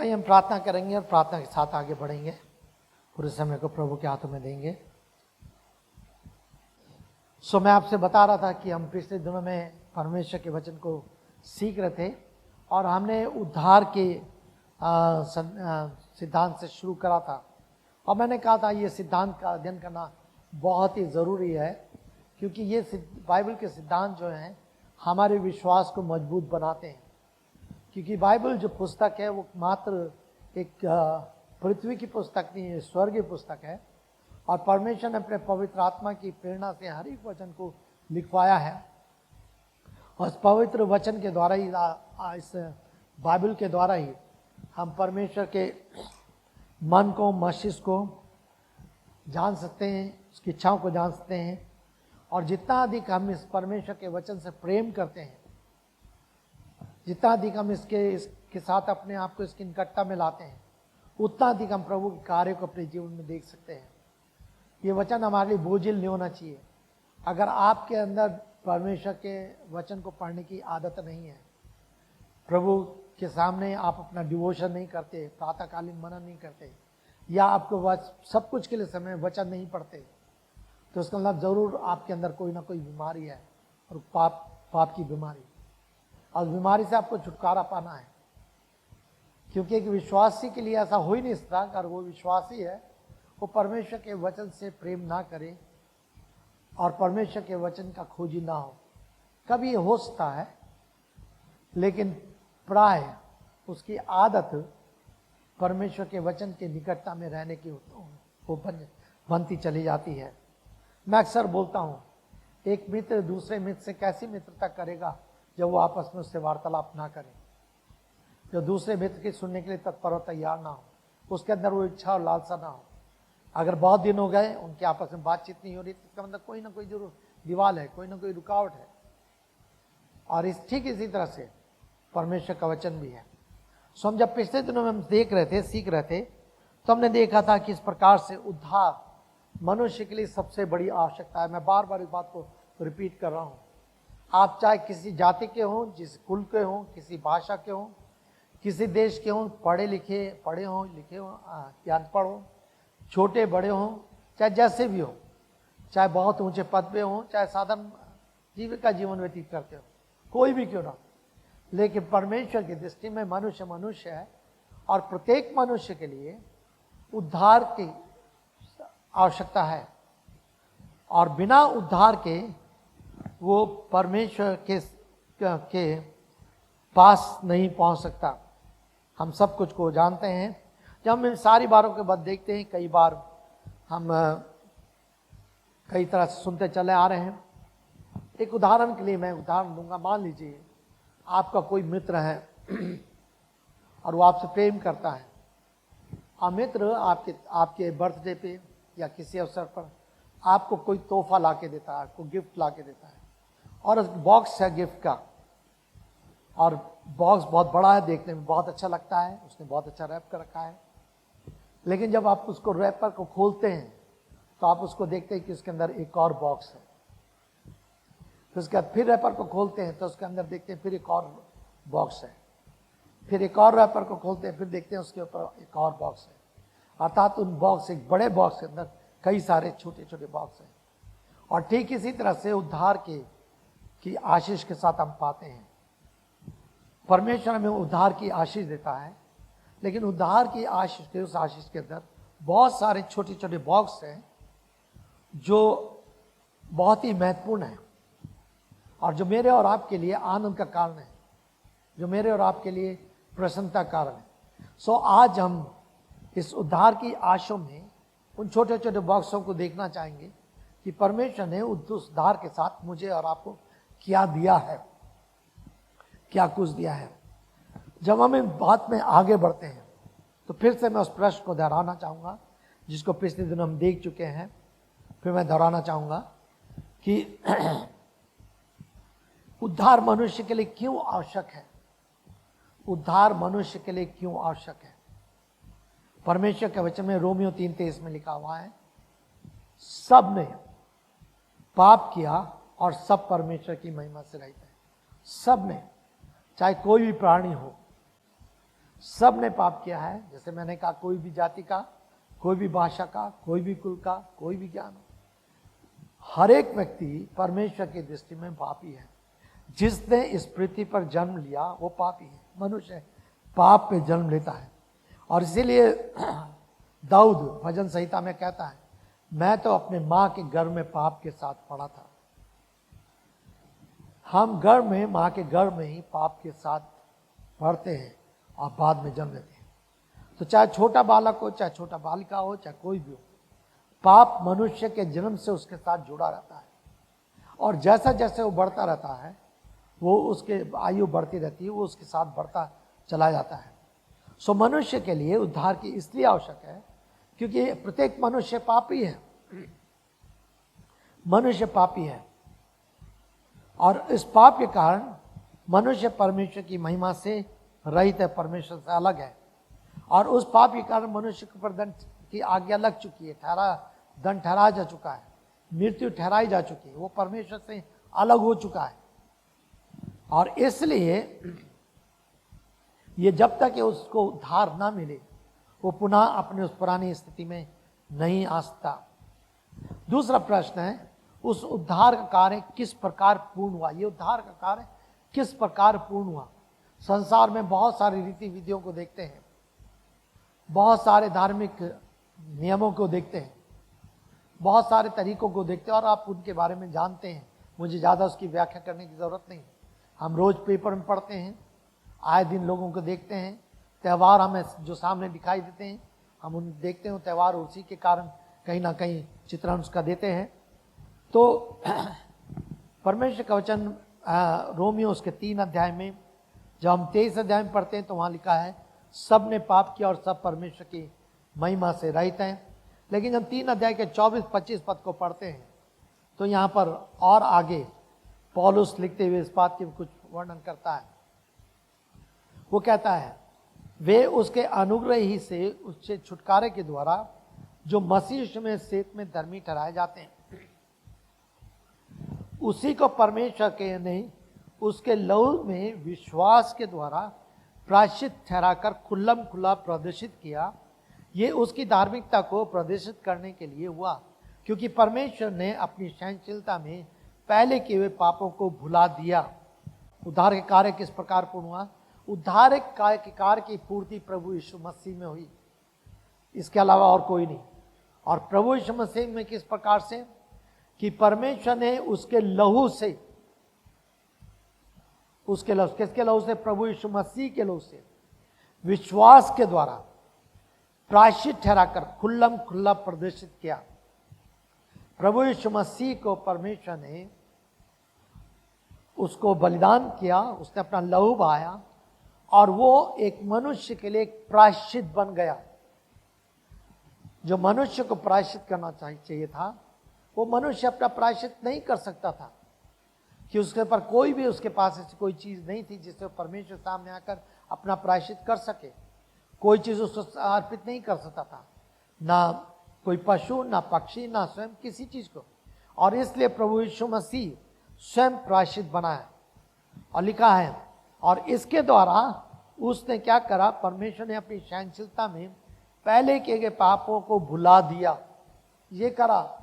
आइए हम प्रार्थना करेंगे और प्रार्थना के साथ आगे बढ़ेंगे। पूरे समय को प्रभु के हाथों में देंगे। मैं आपसे बता रहा था कि हम पिछले दिनों में परमेश्वर के वचन को सीख रहे थे और हमने उद्धार के सिद्धांत से शुरू करा था। और मैंने कहा था ये सिद्धांत का अध्ययन करना बहुत ही ज़रूरी है, क्योंकि ये बाइबल के सिद्धांत जो हैं हमारे विश्वास को मजबूत बनाते हैं। क्योंकि बाइबल जो पुस्तक है वो मात्र एक पृथ्वी की पुस्तक नहीं है, स्वर्गीय पुस्तक है। और परमेश्वर ने अपने पवित्र आत्मा की प्रेरणा से हर एक वचन को लिखवाया है। और इस पवित्र वचन के द्वारा ही, इस बाइबल के द्वारा ही हम परमेश्वर के मन को, मस्तिष्क को जान सकते हैं, उसकी इच्छाओं को जान सकते हैं। और जितना अधिक हम इस परमेश्वर के वचन से प्रेम करते हैं, जितना अधिक हम इसके साथ अपने आप को इसकी निकटता में लाते हैं, उतना अधिक हम प्रभु के कार्य को अपने जीवन में देख सकते हैं। ये वचन हमारे लिए बोझिल नहीं होना चाहिए। अगर आपके अंदर परमेश्वर के वचन को पढ़ने की आदत नहीं है, प्रभु के सामने आप अपना डिवोशन नहीं करते, प्रातःकालीन मनन नहीं करते, या आपको सब कुछ के लिए समय वचन नहीं पढ़ते, तो इसका मतलब जरूर आपके अंदर कोई ना कोई बीमारी है, और पाप की बीमारी। और बीमारी से आपको छुटकारा पाना है, क्योंकि एक विश्वासी के लिए ऐसा हो ही नहीं सकता। अगर वो विश्वासी है, वो परमेश्वर के वचन से प्रेम ना करे और परमेश्वर के वचन का खोजी ना हो। कभी ये हो सकता है, लेकिन प्राय उसकी आदत परमेश्वर के वचन के निकटता में रहने की वो बनती चली जाती है। मैं अक्सर बोलता हूँ, एक मित्र दूसरे मित्र से कैसी मित्रता करेगा जब वो आपस में उससे वार्तालाप ना करे, जो दूसरे मित्र की सुनने के लिए तत्पर और तैयार ना हो, उसके अंदर वो इच्छा और लालसा ना हो। अगर बहुत दिन हो गए उनके आपस में बातचीत नहीं हो रही, तो इसका मतलब कोई ना कोई जरूर दीवार है, कोई ना कोई रुकावट है। और ठीक इसी तरह से परमेश्वर का वचन भी है। हम जब पिछले दिनों में हम देख रहे थे, सीख रहे थे, तो हमने देखा था कि इस प्रकार से उद्धार मनुष्य के लिए सबसे बड़ी आवश्यकता है। मैं बार बार इस बात को रिपीट कर रहा हूँ। आप चाहे किसी जाति के हों, जिस कुल के हों, किसी भाषा के हों, किसी देश के हों, पढ़े हों, लिखे हों या अनपढ़ हों, छोटे बड़े हों, चाहे जैसे भी हो, चाहे बहुत ऊंचे पद पे हों, चाहे साधारण जीविका जीवन व्यतीत करते हो, कोई भी क्यों ना, लेकिन परमेश्वर की दृष्टि में मनुष्य मनुष्य है। और प्रत्येक मनुष्य के लिए उद्धार की आवश्यकता है, और बिना उद्धार के वो परमेश्वर के पास नहीं पहुंच सकता। हम सब कुछ को जानते हैं। जब हम इन सारी बातों के बाद देखते हैं, कई बार हम कई तरह से सुनते चले आ रहे हैं। एक उदाहरण के लिए मैं उदाहरण दूंगा। मान लीजिए आपका कोई मित्र है और वो आपसे प्रेम करता है, और मित्र आपके बर्थडे पे या किसी अवसर पर आपको कोई तोहफा ला के देता है, आपको गिफ्ट ला के देता है, और बॉक्स है गिफ्ट का, और बॉक्स बहुत बड़ा है, देखने में बहुत अच्छा लगता है, उसने बहुत अच्छा रैप कर रखा है। लेकिन जब आप उसको रैपर को खोलते हैं तो आप उसको देखते हैं कि उसके अंदर एक और बॉक्स है। फिर उसके बाद फिर रैपर को खोलते हैं तो उसके अंदर देखते हैं फिर एक और बॉक्स है। फिर एक और रैपर को खोलते हैं, फिर देखते हैं उसके ऊपर एक और बॉक्स है। अर्थात उन बॉक्स, एक बड़े बॉक्स के अंदर कई सारे छोटे छोटे बॉक्स हैं। और ठीक इसी तरह से उद्धार की आशीष के साथ हम पाते हैं। परमेश्वर हमें उद्धार की आशीष देता है, लेकिन उद्धार की आशीष के, उस आशीष के अंदर बहुत सारे छोटे छोटे बॉक्स हैं जो बहुत ही महत्वपूर्ण है, और जो मेरे और आपके लिए आनंद का कारण है, जो मेरे और आपके लिए प्रसन्नता का कारण है। आज हम इस उद्धार की आशा में उन छोटे छोटे बॉक्सों को देखना चाहेंगे कि परमेश्वर ने उस उद्धार के साथ मुझे और आपको क्या दिया है, क्या कुछ दिया है। जब हम इन बात में आगे बढ़ते हैं तो फिर से मैं उस प्रश्न को दोहराना चाहूँगा जिसको पिछले दिन हम देख चुके हैं। फिर मैं दोहराना चाहूँगा कि उद्धार मनुष्य के लिए क्यों आवश्यक है। उद्धार मनुष्य के लिए क्यों आवश्यक है। परमेश्वर के वचन में रोमियो 3:23 में लिखा हुआ है, सब ने पाप किया और सब परमेश्वर की महिमा से रहित है। सब ने, चाहे कोई भी प्राणी हो, सब ने पाप किया है। जैसे मैंने कहा, कोई भी जाति का, कोई भी भाषा का, कोई भी कुल का, कोई भी ज्ञान, हर एक व्यक्ति परमेश्वर की दृष्टि में पापी है। जिसने इस पृथ्वी पर जन्म लिया वो पापी है। मनुष्य पाप पे जन्म लेता है। और इसीलिए दाऊद भजन संहिता में कहता है, मैं तो अपने माँ के गर्भ में पाप के साथ पड़ा था। हम गर्भ में, माँ के गर्भ में ही पाप के साथ पढ़ते हैं और बाद में जन्म लेते हैं। तो चाहे छोटा बालक हो, चाहे छोटा बालिका हो, चाहे कोई भी हो, पाप मनुष्य के जन्म से उसके साथ जुड़ा रहता है। और जैसा जैसे वो बढ़ता रहता है, वो उसके आयु बढ़ती रहती है, वो उसके साथ बढ़ता चला जाता है। सो मनुष्य के लिए उद्धार की इसलिए आवश्यक है क्योंकि प्रत्येक मनुष्य पापी है। मनुष्य पापी है और इस पाप के कारण मनुष्य परमेश्वर की महिमा से रहित है, परमेश्वर से अलग है। और उस पाप के कारण मनुष्य के ऊपर दंड की आज्ञा लग चुकी है, दंड ठहराया जा चुका है, मृत्यु ठहराई जा चुकी है, वो परमेश्वर से अलग हो चुका है। और इसलिए ये जब तक कि उसको उद्धार ना मिले, वो पुनः अपने उस पुरानी स्थिति में नहीं आ सकता। दूसरा प्रश्न है, उस उद्धार का कार्य किस प्रकार पूर्ण हुआ? ये उद्धार का कार्य किस प्रकार पूर्ण हुआ? संसार में बहुत सारी रीति विधियों को देखते हैं, बहुत सारे धार्मिक नियमों को देखते हैं, बहुत सारे तरीकों को देखते हैं और आप उनके बारे में जानते हैं। मुझे ज़्यादा उसकी व्याख्या करने की ज़रूरत नहीं। हम रोज़ पेपर में पढ़ते हैं, आए दिन लोगों को देखते हैं, त्यौहार हमें जो सामने दिखाई देते हैं हम उन देखते हैं, त्यौहार उसी के कारण कहीं ना कहीं चित्रण उसका देते हैं। तो परमेश्वर का वचन रोमियो उसके 3 अध्याय में, जब हम 23 अध्याय में पढ़ते हैं तो वहाँ लिखा है, सब ने पाप किया और सब परमेश्वर की महिमा से रहित हैं। लेकिन जब 3 अध्याय के 24-25 पद को पढ़ते हैं तो यहाँ पर और आगे पौलुस लिखते हुए इस बात की कुछ वर्णन करता है। वो कहता है, वे उसके अनुग्रह ही से उससे छुटकारे के द्वारा जो मसीह में सेत में धर्मी ठहराए जाते हैं, उसी को परमेश्वर के ने उसके लहू में विश्वास के द्वारा प्रायश्चित ठहराकर खुल्लम खुल्ला प्रदर्शित किया। ये उसकी धार्मिकता को प्रदर्शित करने के लिए हुआ, क्योंकि परमेश्वर ने अपनी सहनशीलता में पहले किए हुए पापों को भुला दिया। उद्धार के कार्य किस प्रकार पूर्ण हुआ? उद्धार के कार्य की पूर्ति प्रभु यीशु मसीह में हुई, इसके अलावा और कोई नहीं। और प्रभु यीशु मसीह में किस प्रकार से? कि परमेश्वर ने उसके लहू से, उसके लहू, किसके लहू से? प्रभु यीशु मसीह के लहू से विश्वास के द्वारा प्रायश्चित ठहराकर खुल्लम खुल्ला प्रदर्शित किया। प्रभु यीशु मसीह को परमेश्वर ने उसको बलिदान किया, उसने अपना लहू बहाया और वो एक मनुष्य के लिए एक प्रायश्चित बन गया। जो मनुष्य को प्रायश्चित करना चाहिए था, वो मनुष्य अपना प्रायश्चित नहीं कर सकता था, कि उसके ऊपर कोई भी, उसके पास ऐसी कोई चीज नहीं थी जिससे परमेश्वर सामने आकर अपना प्रायश्चित कर सके। कोई चीज उसको अर्पित नहीं कर सकता था, ना कोई पशु, ना पक्षी, ना स्वयं किसी चीज को। और इसलिए प्रभु यीशु मसीह स्वयं प्रायश्चित बना है। और लिखा है, और इसके द्वारा उसने क्या करा? परमेश्वर ने अपनी सहनशीलता में पहले किए गए पापों को भुला दिया। ये करा,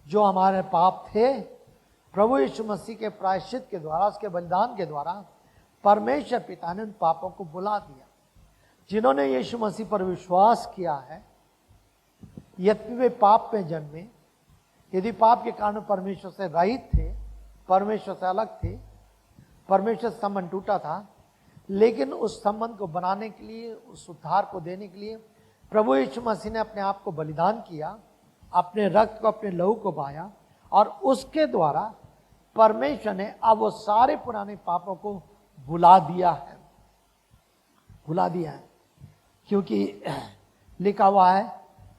जो हमारे पाप थे प्रभु यीशु मसीह के प्रायश्चित के द्वारा, उसके बलिदान के द्वारा परमेश्वर पिता ने उन पापों को भुला दिया। जिन्होंने यीशु मसीह पर विश्वास किया है, यद्यपि वे पाप में जन्मे, यदि पाप के कारण परमेश्वर से रहित थे, परमेश्वर से अलग थे, परमेश्वर से संबंध टूटा था, लेकिन उस संबंध को बनाने के लिए, उस उद्धार को देने के लिए प्रभु यीशु मसीह ने अपने आप को बलिदान किया, अपने रक्त को, अपने लहू को बहाया और उसके द्वारा परमेश्वर ने अब वो सारे पुराने पापों को भुला दिया है, भुला दिया है। क्योंकि लिखा हुआ है,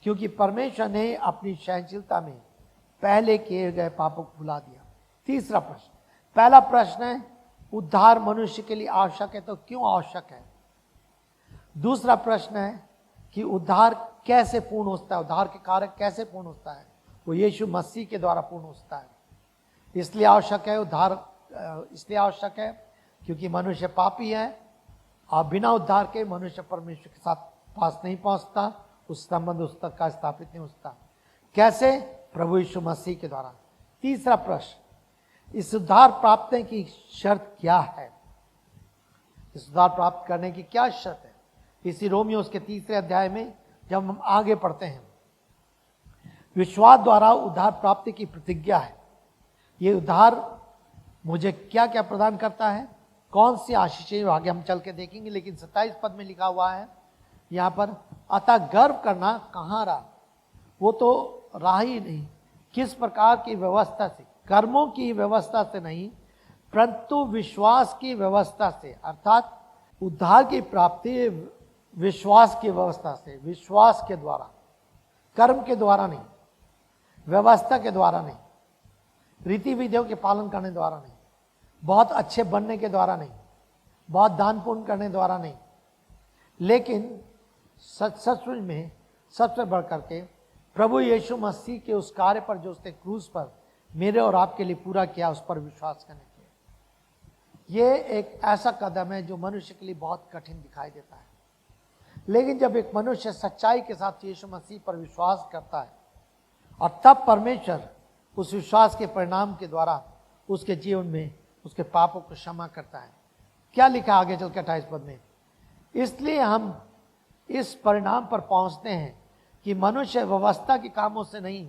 क्योंकि परमेश्वर ने अपनी सहनशीलता में पहले किए गए पापों को भुला दिया। तीसरा प्रश्न, पहला प्रश्न है, उद्धार मनुष्य के लिए आवश्यक है तो क्यों आवश्यक है? दूसरा प्रश्न है कि उद्धार कैसे पूर्ण होता है, उद्धार के कार्य कैसे पूर्ण होता है? वो यीशु मसीह के द्वारा पूर्ण होता है। इसलिए आवश्यक है उद्धार, इसलिए आवश्यक है क्योंकि मनुष्य पापी है, और बिना उद्धार के मनुष्य परमेश्वर के साथ पास नहीं पहुंचता, उस संबंध उस तक का स्थापित नहीं होता। कैसे? प्रभु यीशु मसीह के द्वारा। तीसरा प्रश्न, इस उद्धार प्राप्त की शर्त क्या है? इस उद्धार प्राप्त करने की क्या शर्त है? इसी रोमियो उसके 3 अध्याय में जब हम आगे पढ़ते हैं, विश्वास द्वारा उद्धार प्राप्ति की प्रतिज्ञा है। ये उद्धार मुझे क्या क्या प्रदान करता है, कौन सी आशीषें, आगे हम चल के देखेंगे। लेकिन 27 पद में लिखा हुआ है यहाँ पर, अतः गर्व करना कहाँ रहा? वो तो रहा ही नहीं। किस प्रकार की व्यवस्था से? कर्मों की व्यवस्था से नहीं, परंतु विश्वास की व्यवस्था से। अर्थात उद्धार की प्राप्ति विश्वास की व्यवस्था से, विश्वास के द्वारा, कर्म के द्वारा नहीं, व्यवस्था के द्वारा नहीं, रीति विधियों के पालन करने द्वारा नहीं, बहुत अच्छे बनने के द्वारा नहीं, बहुत दान पुण्य करने द्वारा नहीं, लेकिन सचमुच में सबसे बढ़ करके प्रभु यीशु मसीह के उस कार्य पर जो उसने क्रूस पर मेरे और आपके लिए पूरा किया, उस पर विश्वास करने के लिए। ये एक ऐसा कदम है जो मनुष्य के लिए बहुत कठिन दिखाई देता है, लेकिन जब एक मनुष्य सच्चाई के साथ यीशु मसीह पर विश्वास करता है, और तब परमेश्वर उस विश्वास के परिणाम के द्वारा उसके जीवन में उसके पापों को क्षमा करता है। क्या लिखा आगे चल के 28 पद में? इसलिए हम इस परिणाम पर पहुंचते हैं कि मनुष्य व्यवस्था के कामों से नहीं,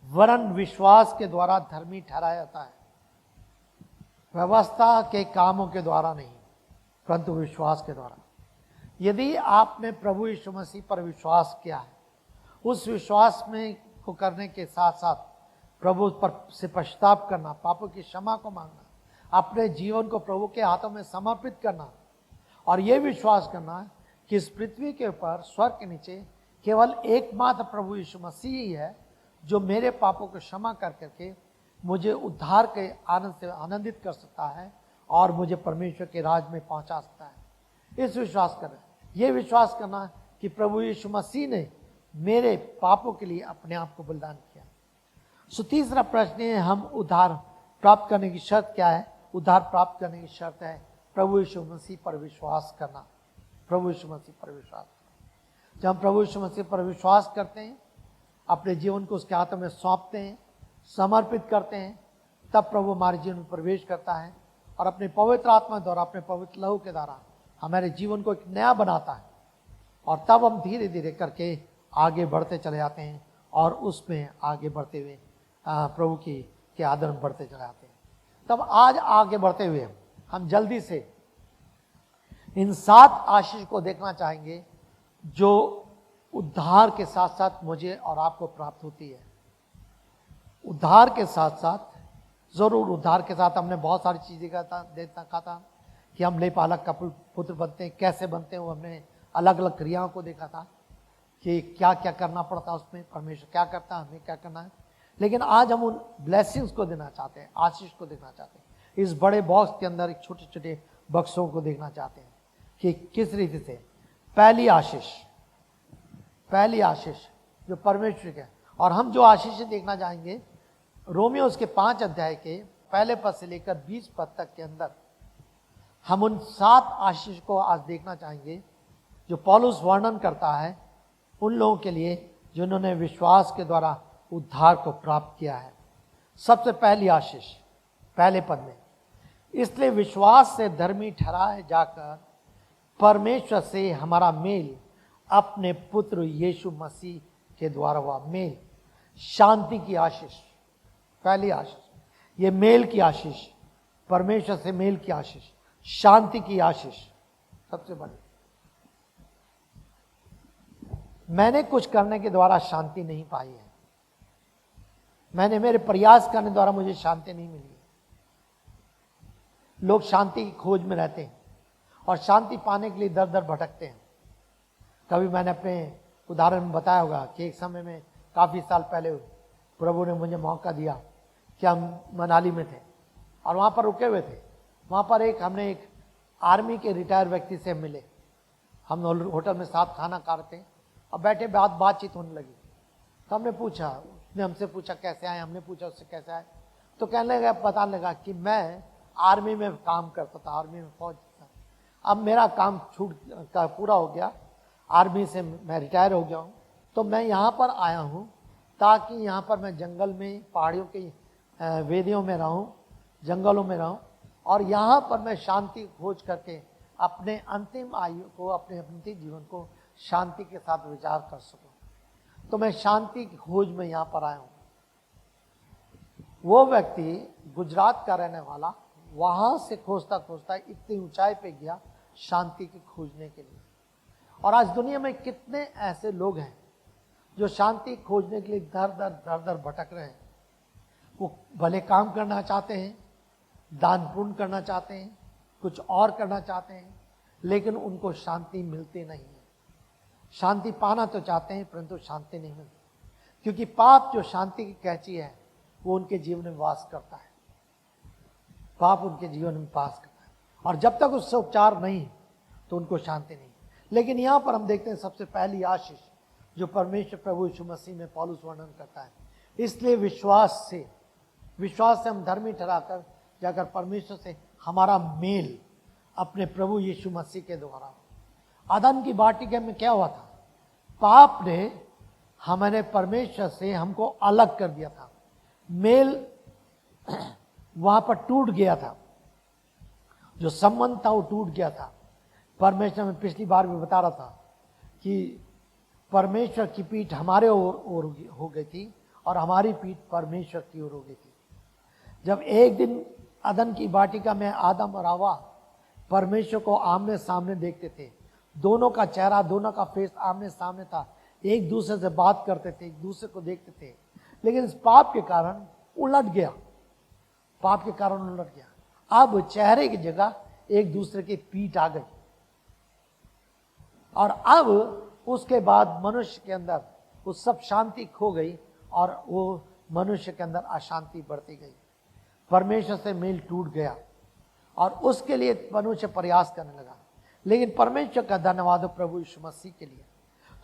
वरन विश्वास के द्वारा धर्मी ठहराया जाता है। व्यवस्था के कामों के द्वारा नहीं, परंतु विश्वास के द्वारा। यदि आपने प्रभु यीशु मसीह पर विश्वास किया है, उस विश्वास में को करने के साथ साथ प्रभु पर से पश्चाताप करना, पापों की क्षमा को मांगना, अपने जीवन को प्रभु के हाथों में समर्पित करना, और यह विश्वास करना कि इस पृथ्वी के ऊपर, स्वर्ग के नीचे केवल एकमात्र प्रभु यीशु मसीह ही है जो मेरे पापों को क्षमा कर करके मुझे उद्धार के आनंद से आनंदित कर सकता है और मुझे परमेश्वर के राज में पहुंचा सकता है। इस विश्वास करना, ये विश्वास करना कि प्रभु यीशु मसीह ने मेरे पापों के लिए अपने आप को बलिदान किया। सो तीसरा प्रश्न है, हम उद्धार प्राप्त करने की शर्त क्या है? उद्धार प्राप्त करने की शर्त है प्रभु यीशु मसीह पर विश्वास करना। प्रभु यीशु मसीह पर विश्वास करना। जब हम प्रभु यीशु मसीह पर विश्वास करते हैं, अपने जीवन को उसके हाथों में सौंपते हैं, समर्पित करते हैं, तब प्रभु हमारे जीवन में प्रवेश करता है और अपने पवित्र आत्मा द्वारा, अपने पवित्र लहू के द्वारा हमारे जीवन को एक नया बनाता है। और तब हम धीरे धीरे करके आगे बढ़ते चले जाते हैं और उसमें आगे बढ़ते हुए प्रभु के आदर में बढ़ते चले जाते हैं। तब आज आगे बढ़ते हुए हम जल्दी से इन 7 आशीष को देखना चाहेंगे जो उद्धार के साथ साथ मुझे और आपको प्राप्त होती है। उद्धार के साथ साथ, जरूर उद्धार के साथ हमने बहुत सारी चीजें देखा था कि हम लेपालक का पुत्र बनते हैं, कैसे बनते हैं, वो हमने अलग अलग क्रियाओं को देखा था कि क्या क्या करना पड़ता है उसमें, परमेश्वर क्या करता है, हमें क्या करना है। लेकिन आज हम उन ब्लेसिंग्स को देना चाहते हैं, आशीष को देखना चाहते हैं। इस बड़े बॉक्स के अंदर एक छोटे छोटे बक्सों को देखना चाहते हैं कि किस रीति से पहली आशीष जो परमेश्वर के, और हम जो आशीष देखना चाहेंगे रोमियो उसके 5 अध्याय के पहले पद से लेकर 20 पद तक के अंदर हम उन 7 आशीष को आज देखना चाहेंगे जो पौलुस वर्णन करता है उन लोगों के लिए जिन्होंने विश्वास के द्वारा उद्धार को प्राप्त किया है। सबसे पहली आशीष पहले पद में, इसलिए विश्वास से धर्मी ठहराए जाकर परमेश्वर से हमारा मेल अपने पुत्र यीशु मसीह के द्वारा हुआ। मेल, शांति की आशीष, पहली आशीष, ये मेल की आशीष, परमेश्वर से मेल की आशीष, शांति की आशीष सबसे बड़ी। मैंने कुछ करने के द्वारा शांति नहीं पाई है, मैंने मेरे प्रयास करने द्वारा मुझे शांति नहीं मिली है। लोग शांति की खोज में रहते हैं और शांति पाने के लिए दर दर भटकते हैं। कभी मैंने अपने उदाहरण में बताया होगा कि एक समय में काफ़ी साल पहले प्रभु ने मुझे मौका दिया कि हम मनाली में थे और वहाँ पर रुके हुए थे। वहाँ पर हमने एक आर्मी के रिटायर व्यक्ति से मिले। हम होटल में साथ खाना खा रहे थे और बैठे बातचीत होने लगी। तो हमने पूछा, उसने हमसे पूछा कैसे आए, हमने पूछा उससे कैसे आए। तो कहने लगा, पता लगा कि मैं आर्मी में काम करता था, आर्मी में फौज था। अब मेरा काम छूट का पूरा हो गया, आर्मी से मैं रिटायर हो गया हूँ, तो मैं यहाँ पर आया हूँ ताकि यहाँ पर मैं जंगल में, पहाड़ियों की वेदियों में रहूँ, जंगलों में रहूँ, और यहाँ पर मैं शांति खोज करके अपने अंतिम आयु को, अपने अंतिम जीवन को शांति के साथ विचार कर सकूं। तो मैं शांति की खोज में यहाँ पर आया हूँ। वो व्यक्ति गुजरात का रहने वाला वहां से खोजता खोजता इतनी ऊंचाई पे गया शांति की खोजने के लिए। और आज दुनिया में कितने ऐसे लोग हैं जो शांति खोजने के लिए दर दर भटक रहे हैं। वो भले काम करना चाहते हैं, दान पुण्य करना चाहते हैं, कुछ और करना चाहते हैं, लेकिन उनको शांति मिलती नहीं है। शांति पाना तो चाहते हैं परंतु शांति नहीं मिलती, क्योंकि पाप जो शांति की कैंची है वो उनके जीवन में वास करता है। पाप उनके जीवन में वास करता है, और जब तक उससे उपचार नहीं तो उनको शांति नहीं। लेकिन यहाँ पर हम देखते हैं सबसे पहली आशीष जो परमेश्वर प्रभु यीशु मसीह में पौलुस वर्णन करता है। इसलिए विश्वास से हम धर्मी ठहराकर जाकर परमेश्वर से हमारा मेल अपने प्रभु यीशु मसीह के द्वारा। आदम की वाटिका में क्या हुआ था? पाप ने हमारे परमेश्वर से हमको अलग कर दिया था, मेल वहां पर टूट गया था, जो संबंध था वो टूट गया था। परमेश्वर में पिछली बार भी बता रहा था कि परमेश्वर की पीठ हमारे ओर हो गई थी और हमारी पीठ परमेश्वर की ओर हो गई थी। जब एक दिन अदन की वाटिका में आदम और हवा परमेश्वर को आमने सामने देखते थे, दोनों का चेहरा, दोनों का फेस आमने सामने था, एक दूसरे से बात करते थे, एक दूसरे को देखते थे, लेकिन इस पाप के कारण उलट गया। पाप के कारण उलट गया। अब चेहरे की जगह एक दूसरे की पीठ आ गई, और अब उसके बाद मनुष्य के अंदर वो सब शांति खो गई और वो मनुष्य के अंदर अशांति बढ़ती गई। परमेश्वर से मेल टूट गया और उसके लिए मनुष्य प्रयास करने लगा। लेकिन परमेश्वर का धन्यवाद हो प्रभु यीशु मसीह के लिए।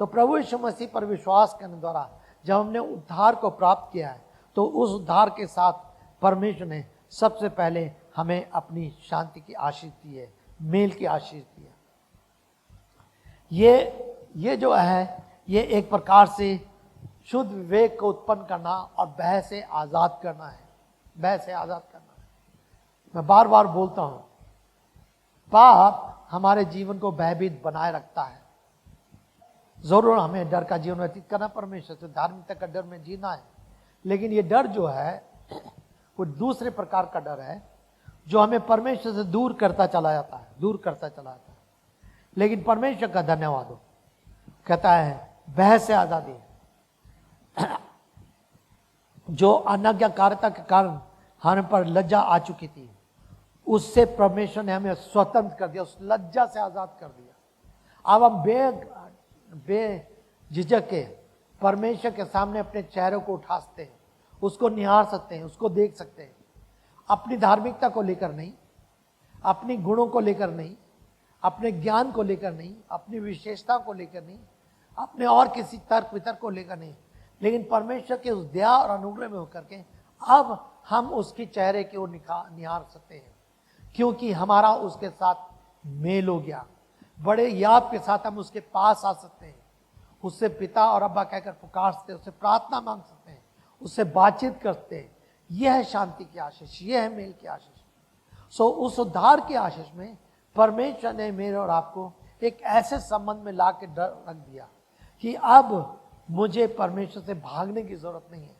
तो प्रभु यीशु मसीह पर विश्वास करने द्वारा जब हमने उद्धार को प्राप्त किया है, तो उस उद्धार के साथ परमेश्वर ने सबसे पहले हमें अपनी शांति की आशीष दी है, मेल की आशीष दी है। ये जो है, ये एक प्रकार से शुद्ध विवेक को उत्पन्न करना और भय से आजाद करना है। भय से आजाद करना है। मैं बार बार बोलता हूं, पाप हमारे जीवन को भयभीत बनाए रखता है। जरूर हमें डर का जीवन व्यतीत करना, परमेश्वर से धार्मिकता का डर में जीना है, लेकिन ये डर जो है वो दूसरे प्रकार का डर है जो हमें परमेश्वर से दूर करता चला जाता है। लेकिन परमेश्वर का धन्यवाद हो, कहता है भय से आजादी। जो अनाज्ञाकारिता के कारण हमें पर लज्जा आ चुकी थी, उससे परमेश्वर ने हमें स्वतंत्र कर दिया, उस लज्जा से आजाद कर दिया। अब हम बेझिझक के परमेश्वर के सामने अपने चेहरे को उठा सकते हैं, उसको निहार सकते हैं, उसको देख सकते हैं। अपनी धार्मिकता को लेकर नहीं, अपनी गुणों को लेकर नहीं, अपने ज्ञान को लेकर नहीं, अपनी विशेषता को लेकर नहीं, अपने और किसी तर्क वितर्क को लेकर नहीं, लेकिन परमेश्वर के उस दया और अनुग्रह में होकर के अब हम उसके चेहरे की ओर निहार सकते हैं, क्योंकि हमारा उसके साथ मेल हो गया। बड़े याद के साथ हम उसके पास आ सकते हैं, उससे पिता और अब्बा कहकर पुकार सकते हैं, उससे प्रार्थना मांग सकते हैं, उससे बातचीत करते हैं। यह है शांति की आशीष, यह है मेल की आशीष। उस उद्धार की आशीष में परमेश्वर ने मेरे और आपको एक ऐसे संबंध में ला के रख दिया कि अब मुझे परमेश्वर से भागने की जरूरत नहीं है,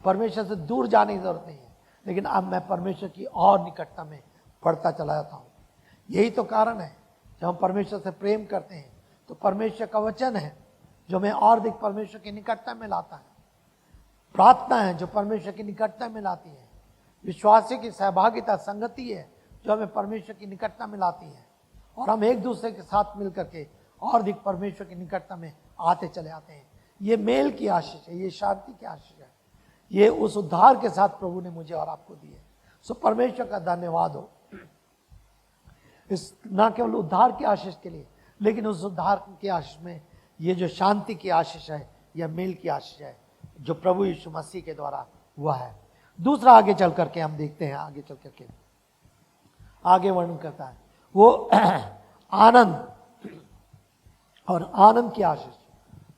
परमेश्वर से दूर जाने की जरूरत नहीं है, लेकिन अब मैं परमेश्वर की और निकटता में बढ़ता चला जाता हूँ। यही तो कारण है, जब हम परमेश्वर से प्रेम करते हैं तो परमेश्वर का वचन है जो हमें और अधिक परमेश्वर की निकटता में लाता है। प्रार्थना है जो परमेश्वर की निकटता में लाती है। विश्वासी की सहभागिता, संगति है जो हमें परमेश्वर की निकटता में लाती है, और हम एक दूसरे के साथ मिलकर के और अधिक परमेश्वर की निकटता में आते चले आते हैं। ये मेल की आशीष है, ये शांति की आशीष है, ये उस उद्धार के साथ प्रभु ने मुझे और आपको दी है। परमेश्वर का धन्यवाद हो, इस न केवल उद्धार की आशीष के लिए, लेकिन उस उद्धार की आशीष में ये जो शांति की आशीष है, यह मेल की आशीष है जो प्रभु यीशु मसीह के द्वारा हुआ है। दूसरा आगे चल करके हम देखते हैं, आगे चल करके आगे वर्णन करता है, वो आनंद और आनंद की आशीष।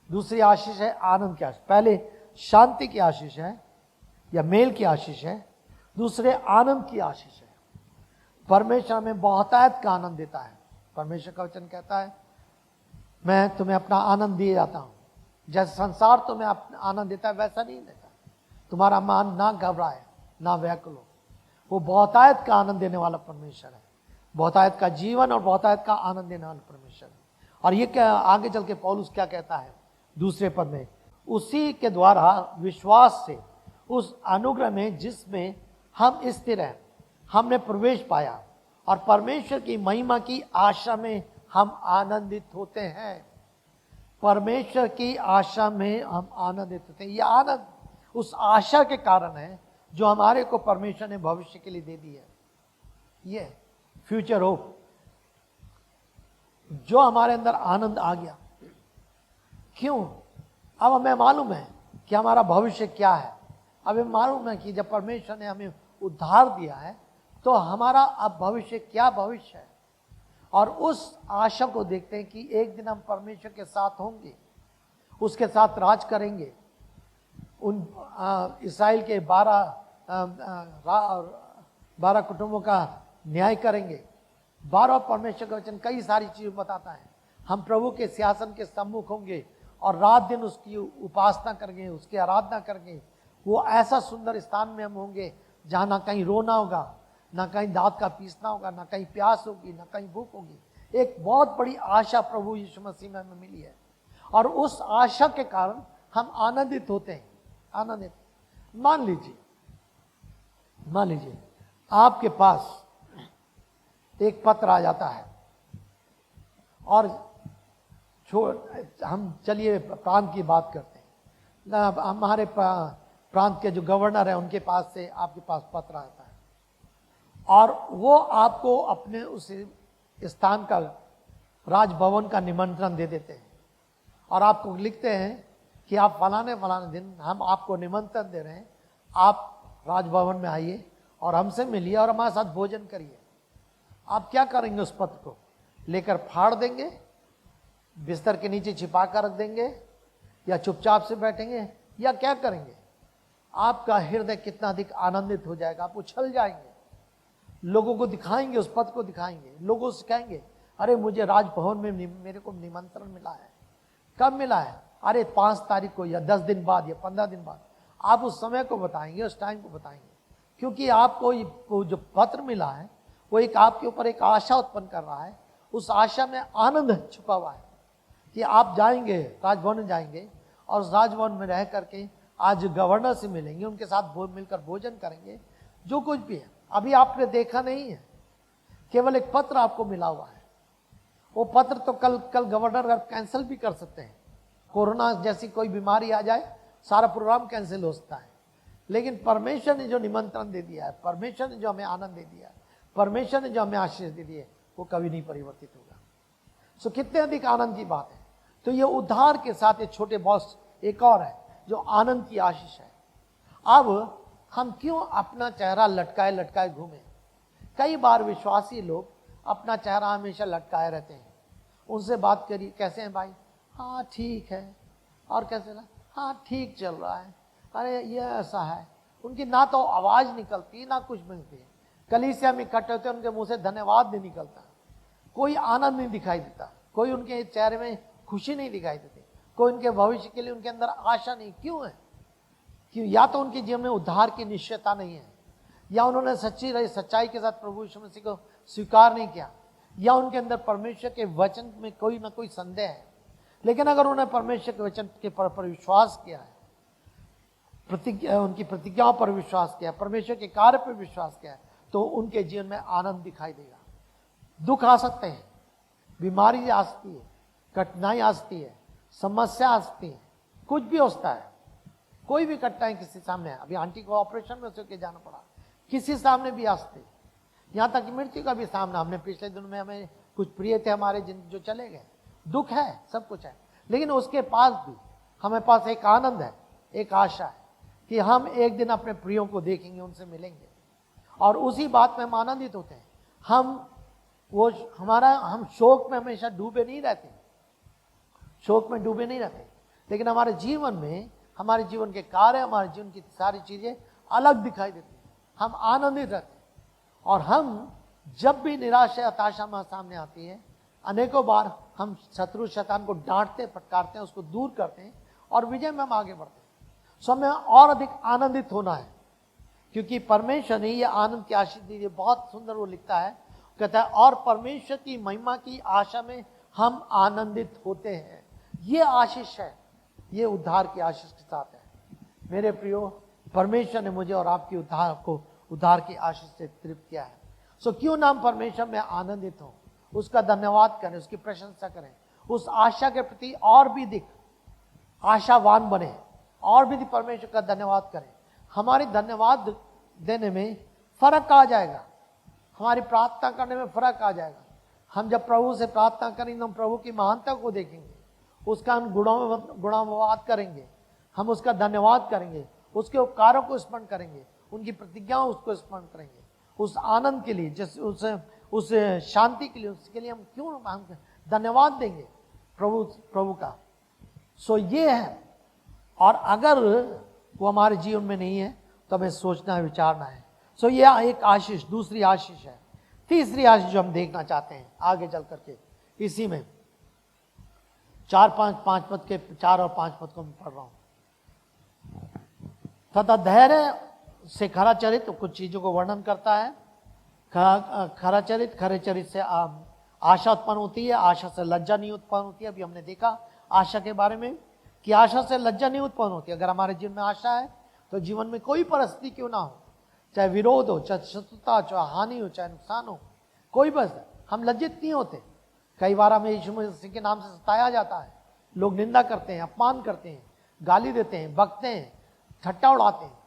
दूसरी आशीष है आनंद की आशीष। पहले शांति की आशीष है या मेल की आशीष है, दूसरे आनंद की आशीष है। परमेश्वर हमें बहुतायत का आनंद देता है। परमेश्वर का वचन कहता है, मैं तुम्हें अपना आनंद दिए जाता हूं। जैसे संसार तुम्हें आनंद देता है वैसा नहीं देता। तुम्हारा मन ना घबराए ना व्याकुल हो। वो बहुतायत का आनंद देने वाला परमेश्वर है। बहुतायत का जीवन और बहुतायत का आनंद देने वाला परमेश्वर है। और ये क्या आगे चल के पौलुस क्या कहता है दूसरे पद में, उसी के द्वारा विश्वास से उस अनुग्रह में जिसमें हम स्थिर हैं हमने प्रवेश पाया और परमेश्वर की महिमा की आशा में हम आनंदित होते हैं। परमेश्वर की आशा में हम आनंदित होते हैं। यह आनंद उस आशा के कारण है जो हमारे को परमेश्वर ने भविष्य के लिए दे दी है। ये फ्यूचर होप, जो हमारे अंदर आनंद आ गया। क्यों? अब हमें मालूम है कि हमारा भविष्य क्या है। अब हमें मालूम है कि जब परमेश्वर ने हमें उद्धार दिया है तो हमारा अब भविष्य क्या भविष्य है। और उस आशा को देखते हैं कि एक दिन हम परमेश्वर के साथ होंगे, उसके साथ राज करेंगे। उन इस्राएल के 12 कुटुंबों का न्याय करेंगे। 12 परमेश्वर का वचन कई सारी चीजें बताता है। हम प्रभु के सिंहासन के सम्मुख होंगे और रात दिन उसकी उपासना करेंगे, उसकी आराधना करेंगे। वो ऐसा सुंदर स्थान में हम होंगे जहाँ ना कहीं रोना होगा, ना कहीं दांत का पीसना होगा, ना कहीं प्यास होगी, ना कहीं भूख होगी। एक बहुत बड़ी आशा प्रभु यीशु मसीह में हमें मिली है और उस आशा के कारण हम आनंदित होते हैं। आनंदित। मान लीजिए आपके पास एक पत्र आ जाता है और हम चलिए प्रांत की बात करते हैं। हमारे प्रांत के जो गवर्नर है उनके पास से आपके पास पत्र आता है और वो आपको अपने उस स्थान का राजभवन का निमंत्रण दे देते हैं और आपको लिखते हैं कि आप फलाने दिन हम आपको निमंत्रण दे रहे हैं, आप राजभवन में आइए और हमसे मिलिए और हमारे साथ भोजन करिए। आप क्या करेंगे? उस पत्र को लेकर फाड़ देंगे, बिस्तर के नीचे छिपा कर रख देंगे, या चुपचाप से बैठेंगे, या क्या करेंगे? आपका हृदय कितना अधिक आनंदित हो जाएगा, आप उछल जाएंगे, लोगों को दिखाएंगे, उस पत्र को दिखाएंगे, लोगों से कहेंगे, अरे मुझे राजभवन में मेरे को निमंत्रण मिला है। कब मिला है? अरे 5 तारीख को, या 10 दिन बाद, या 15 दिन बाद। आप उस समय को बताएंगे, उस टाइम को बताएंगे, क्योंकि आपको जो पत्र मिला है वो एक आपके ऊपर एक आशा उत्पन्न कर रहा है। उस आशा में आनंद छुपा हुआ है कि आप जाएंगे, राजभवन में जाएंगे और उस राजभवन में रह करके आज गवर्नर से मिलेंगे, उनके साथ मिलकर भोजन करेंगे। जो कुछ भी है अभी आपने देखा नहीं है, केवल एक पत्र आपको मिला हुआ है। वो पत्र तो कल गवर्नर कैंसिल भी कर सकते हैं। कोरोना जैसी कोई बीमारी आ जाए, सारा प्रोग्राम कैंसिल हो सकता है। लेकिन परमेश्वर ने जो निमंत्रण दे दिया है, परमेश्वर ने जो हमें आनंद दे दिया है, परमेश्वर ने जो हमें आशीष दे दी है, वो कभी नहीं परिवर्तित होगा। सो कितने अधिक आनंद की बात है। तो ये उद्धार के साथ ये छोटे बॉस एक और है जो आनंद की आशीष है। अब हम क्यों अपना चेहरा लटकाए घूमें? कई बार विश्वासी लोग अपना चेहरा हमेशा लटकाए रहते हैं। उनसे बात करिए, कैसे हैं भाई? हाँ ठीक है। और कैसे ना? हाँ ठीक चल रहा है। अरे ये ऐसा है। उनकी ना तो आवाज निकलती ना कुछ मिलती है। कलीसिया में इकट्ठे होते हैं, उनके मुंह से धन्यवाद नहीं निकलता, कोई आनंद नहीं दिखाई देता, कोई उनके चेहरे में खुशी नहीं दिखाई देती, कोई उनके भविष्य के लिए उनके अंदर आशा नहीं। क्यों है? क्यों? या तो उनके जीवन में उद्धार की निश्चयता नहीं है, या उन्होंने सच्चाई के साथ प्रभु यीशु मसीह को स्वीकार नहीं किया, या उनके अंदर परमेश्वर के वचन में कोई ना कोई संदेह है। लेकिन अगर उन्होंने परमेश्वर के वचन के पर विश्वास किया है, उनकी प्रतिज्ञाओं पर विश्वास किया, परमेश्वर के कार्य पर विश्वास किया है, तो उनके जीवन में आनंद दिखाई देगा। दुख आ सकते हैं, बीमारी आ सकती है, कठिनाई आ सकती है, समस्या आ सकती है, कुछ भी होता है। कोई भी कठिनाई किसी सामने, अभी आंटी को ऑपरेशन में उसके जाना पड़ा, किसी सामने भी आ सकती है। यहाँ तक कि मृत्यु का भी सामना। हमने पिछले दिनों में, हमें कुछ प्रिय थे हमारे जो चले गए, दुख है, सब कुछ है, लेकिन उसके पास भी हमें पास एक आनंद है, एक आशा है कि हम एक दिन अपने प्रियों को देखेंगे, उनसे मिलेंगे, और उसी बात में हम आनंदित होते हैं। हम वो हम शोक में हमेशा डूबे नहीं रहते, शोक में डूबे नहीं रहते, लेकिन हमारे जीवन में, हमारे जीवन के कार्य, हमारे जीवन की सारी चीजें अलग दिखाई देती हैं, हम आनंदित रहते हैं। और हम जब भी निराशा हताशा हमारे सामने आती है, अनेकों बार हम शत्रु शैतान को डांटते, फटकारते हैं, उसको दूर करते हैं और विजय में हम आगे बढ़ते हैं। सो हमें और अधिक आनंदित होना है, क्योंकि परमेश्वर ने ये आनंद की आशीष दी है। बहुत सुंदर वो लिखता है, कहता है और परमेश्वर की महिमा की आशा में हम आनंदित होते हैं। ये आशीष है, ये उद्धार की आशीष के साथ है। मेरे प्रियो, परमेश्वर ने मुझे और आपकी उद्धार की आशीष से तृप्त किया है। सो क्यों ना हम परमेश्वर में आनंदित हो, उसका धन्यवाद करें, उसकी प्रशंसा करें, उस आशा के प्रति और भी अधिक आशावान बने, और भी परमेश्वर का धन्यवाद करें। हमारी धन्यवाद देने में फर्क आ जाएगा, हमारी प्रार्थना करने में फर्क आ जाएगा। हम जब प्रभु से प्रार्थना करेंगे, हम प्रभु की महानता को देखेंगे, उसका हम गुणानुवाद करेंगे, हम उसका धन्यवाद करेंगे, उसके उपकारों को स्मरण करेंगे, उनकी प्रतिज्ञाओं उसको स्मरण करेंगे, उस आनंद के लिए, जिस उस शांति के लिए, उसके लिए हम क्यों हम धन्यवाद देंगे प्रभु का। सो ये है। और अगर वो हमारे जीवन में नहीं है तो हमें सोचना है, विचारना है। सो ये एक आशीष, दूसरी आशीष है। तीसरी आशीष जो हम देखना चाहते हैं आगे चल करके, इसी में 4 पद के 4 और 5 पद को मैं पढ़ रहा हूं। तथा धैर्य से खरा चरित्र कुछ चीजों को वर्णन करता है। खरा चरित्र, खरे चरित्र से आशा उत्पन्न होती है, आशा से लज्जा नहीं उत्पन्न होती है। अभी हमने देखा आशा के बारे में कि आशा से लज्जा नहीं उत्पन्न होती। अगर हमारे जीवन में आशा है तो जीवन में कोई परिस्थिति क्यों ना हो, चाहे विरोध हो, चाहे शत्रुता, चाहे हानि हो, चाहे नुकसान हो, कोई बस हम लज्जित नहीं होते। कई बार हमें यीशु मसीह के नाम से सताया जाता है, लोग निंदा करते हैं, अपमान करते हैं, गाली देते हैं, बकते हैं, ठट्टा उड़ाते हैं।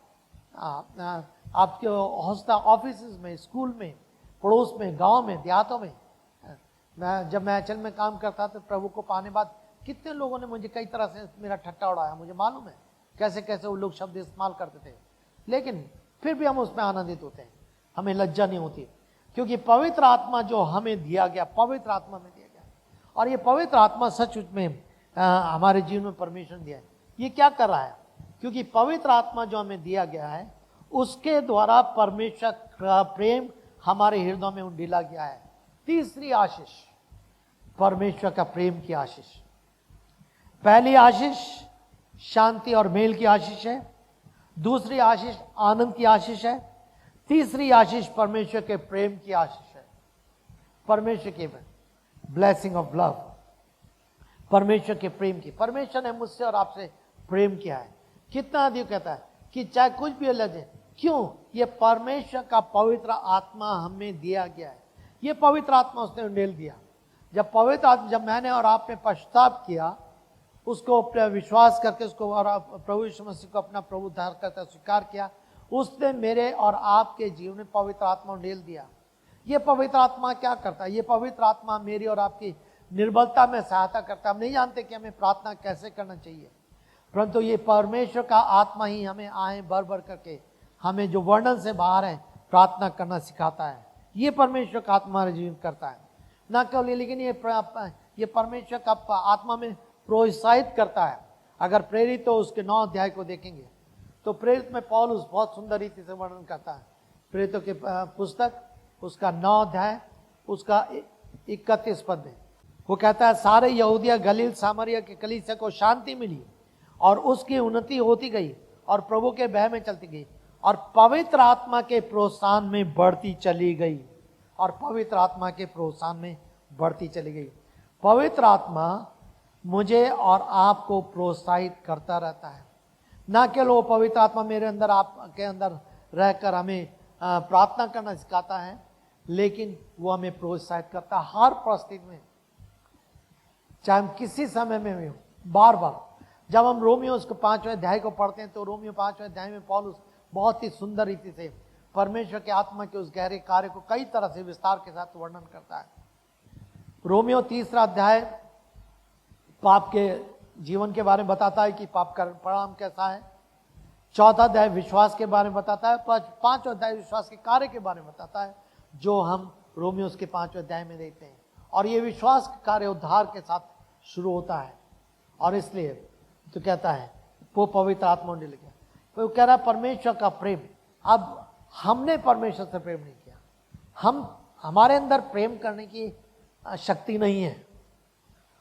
आपके हौसला ऑफिस में, स्कूल में, पड़ोस में, गांव में, देहातों में। जब मैं एचएल में काम करता था, प्रभु को पाने बाद कितने लोगों ने मुझे कई तरह से मेरा ठट्टा उड़ाया, मुझे मालूम है कैसे कैसे वो लोग शब्द इस्तेमाल करते थे। लेकिन फिर भी हम उसमें आनंदित होते हैं, हमें लज्जा नहीं होती, क्योंकि पवित्र आत्मा जो हमें दिया गया, पवित्र आत्मा में दिया गया, और ये पवित्र आत्मा सचमुच में हमारे जीवन में परमेश्वर ने दिया है। ये क्या कर रहा है? क्योंकि पवित्र आत्मा जो हमें दिया गया है, उसके द्वारा परमेश्वर का प्रेम हमारे हृदय में उंडेला गया है। तीसरी आशीष, परमेश्वर का प्रेम की आशीष। पहली आशीष शांति और मेल की आशीष है, दूसरी आशीष आनंद की आशीष है, तीसरी आशीष परमेश्वर के प्रेम की आशीष है। परमेश्वर के ब्लेसिंग ऑफ लव, परमेश्वर के प्रेम की। परमेश्वर ने मुझसे और आपसे प्रेम किया है। कितना अधिक कहता है कि चाहे कुछ भी लगे, क्यों? ये परमेश्वर का पवित्र आत्मा हमें दिया गया है। ये पवित्र आत्मा उसने उंडेल दिया। जब पवित्र आत्मा, जब मैंने और आपने पश्चाताप किया, उसको अपना विश्वास करके, उसको और प्रभु यीशु मसीह को अपना प्रभु उद्धार करता स्वीकार किया, उसने मेरे और आपके जीवन में पवित्र आत्मा उंडेल दिया। ये पवित्र आत्मा क्या करता है? ये पवित्र आत्मा मेरी और आपकी निर्बलता में सहायता करता है। हम नहीं जानते कि हमें प्रार्थना कैसे करना चाहिए, परंतु ये परमेश्वर का आत्मा ही हमें आए भर भर करके हमें जो वर्णन से बाहर है प्रार्थना करना सिखाता है। ये परमेश्वर का आत्मा हमारे जीवन करता है, ना केवल ये, लेकिन ये परमेश्वर का आत्मा में प्रोत्साहित करता है। अगर प्रेरित हो उसके 9 अध्याय को देखेंगे तो प्रेरित में पौलुस बहुत सुंदर रीति से वर्णन करता है। प्रेरितों के पुस्तक उसका 9 अध्याय उसका 31 पद में वो कहता है, सारे यहूदिया गलील सामरिया के कलीसिया को शांति मिली और उसकी उन्नति होती गई और प्रभु के भय में चलती गई और पवित्र आत्मा के प्रोत्साहन में बढ़ती चली गई। और पवित्र आत्मा के प्रोत्साहन में बढ़ती चली गई। पवित्र आत्मा मुझे और आपको प्रोत्साहित करता रहता है। ना केवल वो पवित्र आत्मा मेरे अंदर, आपके अंदर रहकर हमें प्रार्थना करना सिखाता है, लेकिन वो हमें प्रोत्साहित करता है हर परिस्थिति में, चाहे हम किसी समय में भी हो। बार बार जब हम रोमियो उसको 5वें अध्याय को पढ़ते हैं तो रोमियो 5वें अध्याय में पौलुस बहुत ही सुंदर रीति से परमेश्वर के आत्मा के उस गहरे कार्य को कई तरह से विस्तार के साथ वर्णन करता है। रोमियो 3 अध्याय पाप के जीवन के बारे में बताता है कि पाप का परिणाम कैसा है। 4 अध्याय विश्वास के बारे में बताता है। 5वां अध्याय विश्वास के कार्य के बारे में बताता है जो हम रोमियोस के 5वें अध्याय में देखते हैं। और ये विश्वास का कार्य उद्धार के साथ शुरू होता है। और इसलिए तो कहता है वो पवित्र आत्मा ने लिखा, वो कह रहा है परमेश्वर का प्रेम। अब हमने परमेश्वर से प्रेम नहीं किया, हमारे अंदर प्रेम करने की शक्ति नहीं है,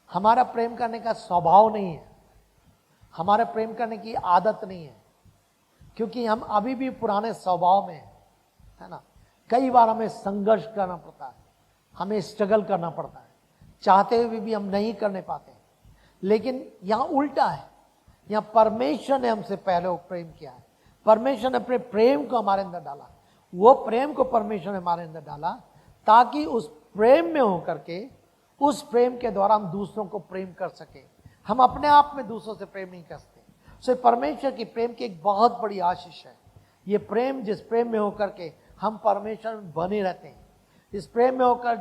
हमारा प्रेम करने का स्वभाव नहीं है, हमारा प्रेम करने की आदत नहीं है, क्योंकि हम अभी भी पुराने स्वभाव में है ना। कई बार हमें संघर्ष करना पड़ता है, हमें स्ट्रगल करना पड़ता है, चाहते हुए भी हम नहीं करने पाते। लेकिन यहां उल्टा है, यहां परमेश्वर ने हमसे पहले प्रेम किया है, परमेश्वर ने अपने प्रेम को हमारे अंदर डाला। वो प्रेम को परमेश्वर ने हमारे अंदर डाला ताकि उस प्रेम में होकर के, उस प्रेम के द्वारा हम दूसरों को प्रेम कर सके। हम अपने आप में दूसरों से प्रेम नहीं कर सकते। सो परमेश्वर की प्रेम की एक बहुत बड़ी आशीष है। ये प्रेम, जिस प्रेम में होकर के हम परमेश्वर में बने रहते हैं, जिस प्रेम में होकर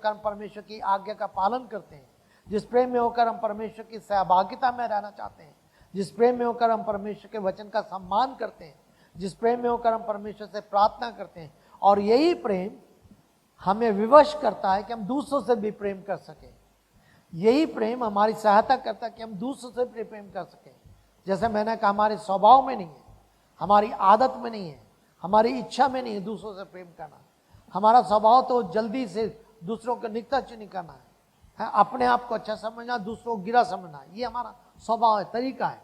हम परमेश्वर की आज्ञा का पालन करते हैं, जिस प्रेम में होकर हम परमेश्वर की सहभागिता में रहना चाहते हैं, जिस प्रेम में होकर हम परमेश्वर के वचन का सम्मान करते हैं, जिस प्रेम में होकर हम परमेश्वर से प्रार्थना करते हैं, और यही प्रेम हमें विवश करता है कि हम दूसरों से भी प्रेम कर सकें। यही प्रेम हमारी सहायता करता है कि हम दूसरों से भी प्रेम कर सकें। जैसे मैंने कहा, हमारे स्वभाव में नहीं है, हमारी आदत में नहीं है, हमारी इच्छा में नहीं है दूसरों से प्रेम करना। हमारा स्वभाव तो जल्दी से दूसरों को नुक्ताचीनी करना है, अपने आप को अच्छा समझना, दूसरों को गिरा समझना, ये हमारा स्वभाव है, तरीका है।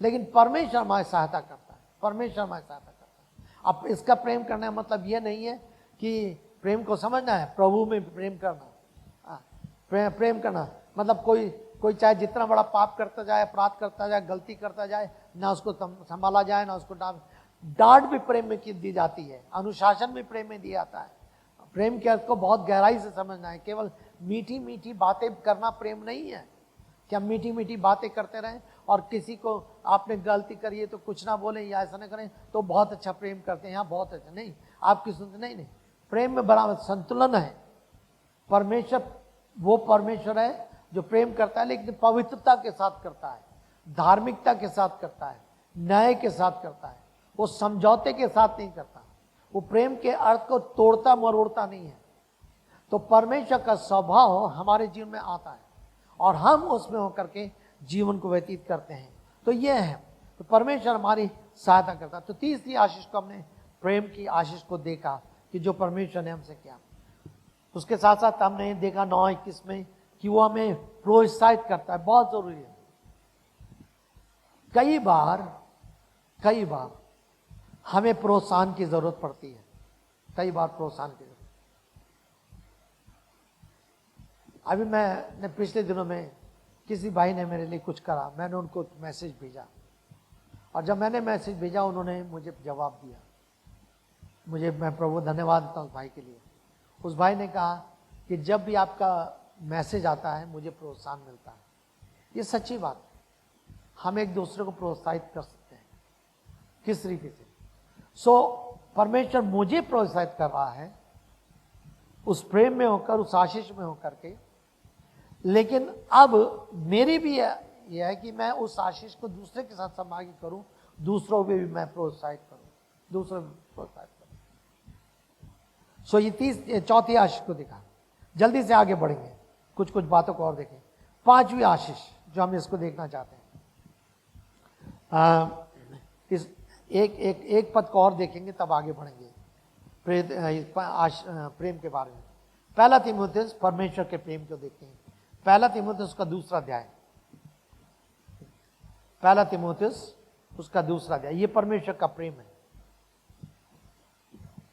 लेकिन परमेश्वर हमारी सहायता करता है, परमेश्वर हमारी सहायता करता है। अब इसका प्रेम करने का मतलब ये नहीं है कि प्रेम को समझना है प्रभु में प्रेम करना। प्रेम करना मतलब कोई चाहे जितना बड़ा पाप करता जाए, अपराध करता जाए, गलती करता जाए, ना उसको संभाला जाए, ना उसको डांट भी प्रेम में दी जाती है, अनुशासन भी प्रेम में दिया जाता है। प्रेम के अर्थ को बहुत गहराई से समझना है। केवल मीठी मीठी बातें करना प्रेम नहीं है कि हम मीठी मीठी बातें करते रहें और किसी को आपने गलती करी है तो कुछ ना बोले या ऐसा ना करें तो बहुत अच्छा प्रेम करते हैं, यहाँ बहुत अच्छा नहीं, आपकी सुनते नहीं। प्रेम में बराबर संतुलन है। परमेश्वर वो परमेश्वर है जो प्रेम करता है, लेकिन पवित्रता के साथ करता है, धार्मिकता के साथ करता है, न्याय के साथ करता है, वो समझौते के साथ नहीं करता। वो प्रेम के अर्थ को तोड़ता मरोड़ता नहीं है। तो परमेश्वर का स्वभाव हमारे जीवन में आता है और हम उसमें होकर के जीवन को व्यतीत करते हैं। तो ये है, तो परमेश्वर हमारी सहायता करता है। तो तीसरी आशीष को हमने प्रेम की आशीष को देखा कि जो परमेश्वर ने हमसे किया। उसके साथ साथ हमने देखा 9:21 में कि वो हमें प्रोत्साहित करता है, बहुत जरूरी है। कई बार हमें प्रोत्साहन की जरूरत पड़ती है, कई बार प्रोत्साहन की जरूरत। अभी मैंने पिछले दिनों में किसी भाई ने मेरे लिए कुछ करा, मैंने उनको मैसेज भेजा और जब मैंने मैसेज भेजा उन्होंने मुझे जवाब दिया। मैं प्रभु धन्यवाद देता हूँ उस भाई के लिए। उस भाई ने कहा कि जब भी आपका मैसेज आता है मुझे प्रोत्साहन मिलता है। ये सच्ची बात है, हम एक दूसरे को प्रोत्साहित कर सकते हैं किस तरीके से। परमेश्वर मुझे प्रोत्साहित कर रहा है उस प्रेम में होकर, उस आशीष में होकर के। लेकिन अब मेरी भी यह है कि मैं उस आशीष को दूसरे के साथ संभागी करूं, दूसरों को भी मैं प्रोत्साहित करूं, दूसरों को प्रोत्साहित करूं। ये चौथी आशीष को देखा। जल्दी से आगे बढ़ेंगे, कुछ बातों को और देखें। 5वीं आशीष जो हम इसको देखना चाहते हैं, इस एक पद को और देखेंगे तब आगे बढ़ेंगे प्रेम के बारे में। पहला तीमुथियुस परमेश्वर के प्रेम को देखते हैं। पहला तीमुथियुस का दूसरा अध्याय, पहला तीमुथियुस उसका दूसरा अध्याय, ये परमेश्वर का प्रेम है।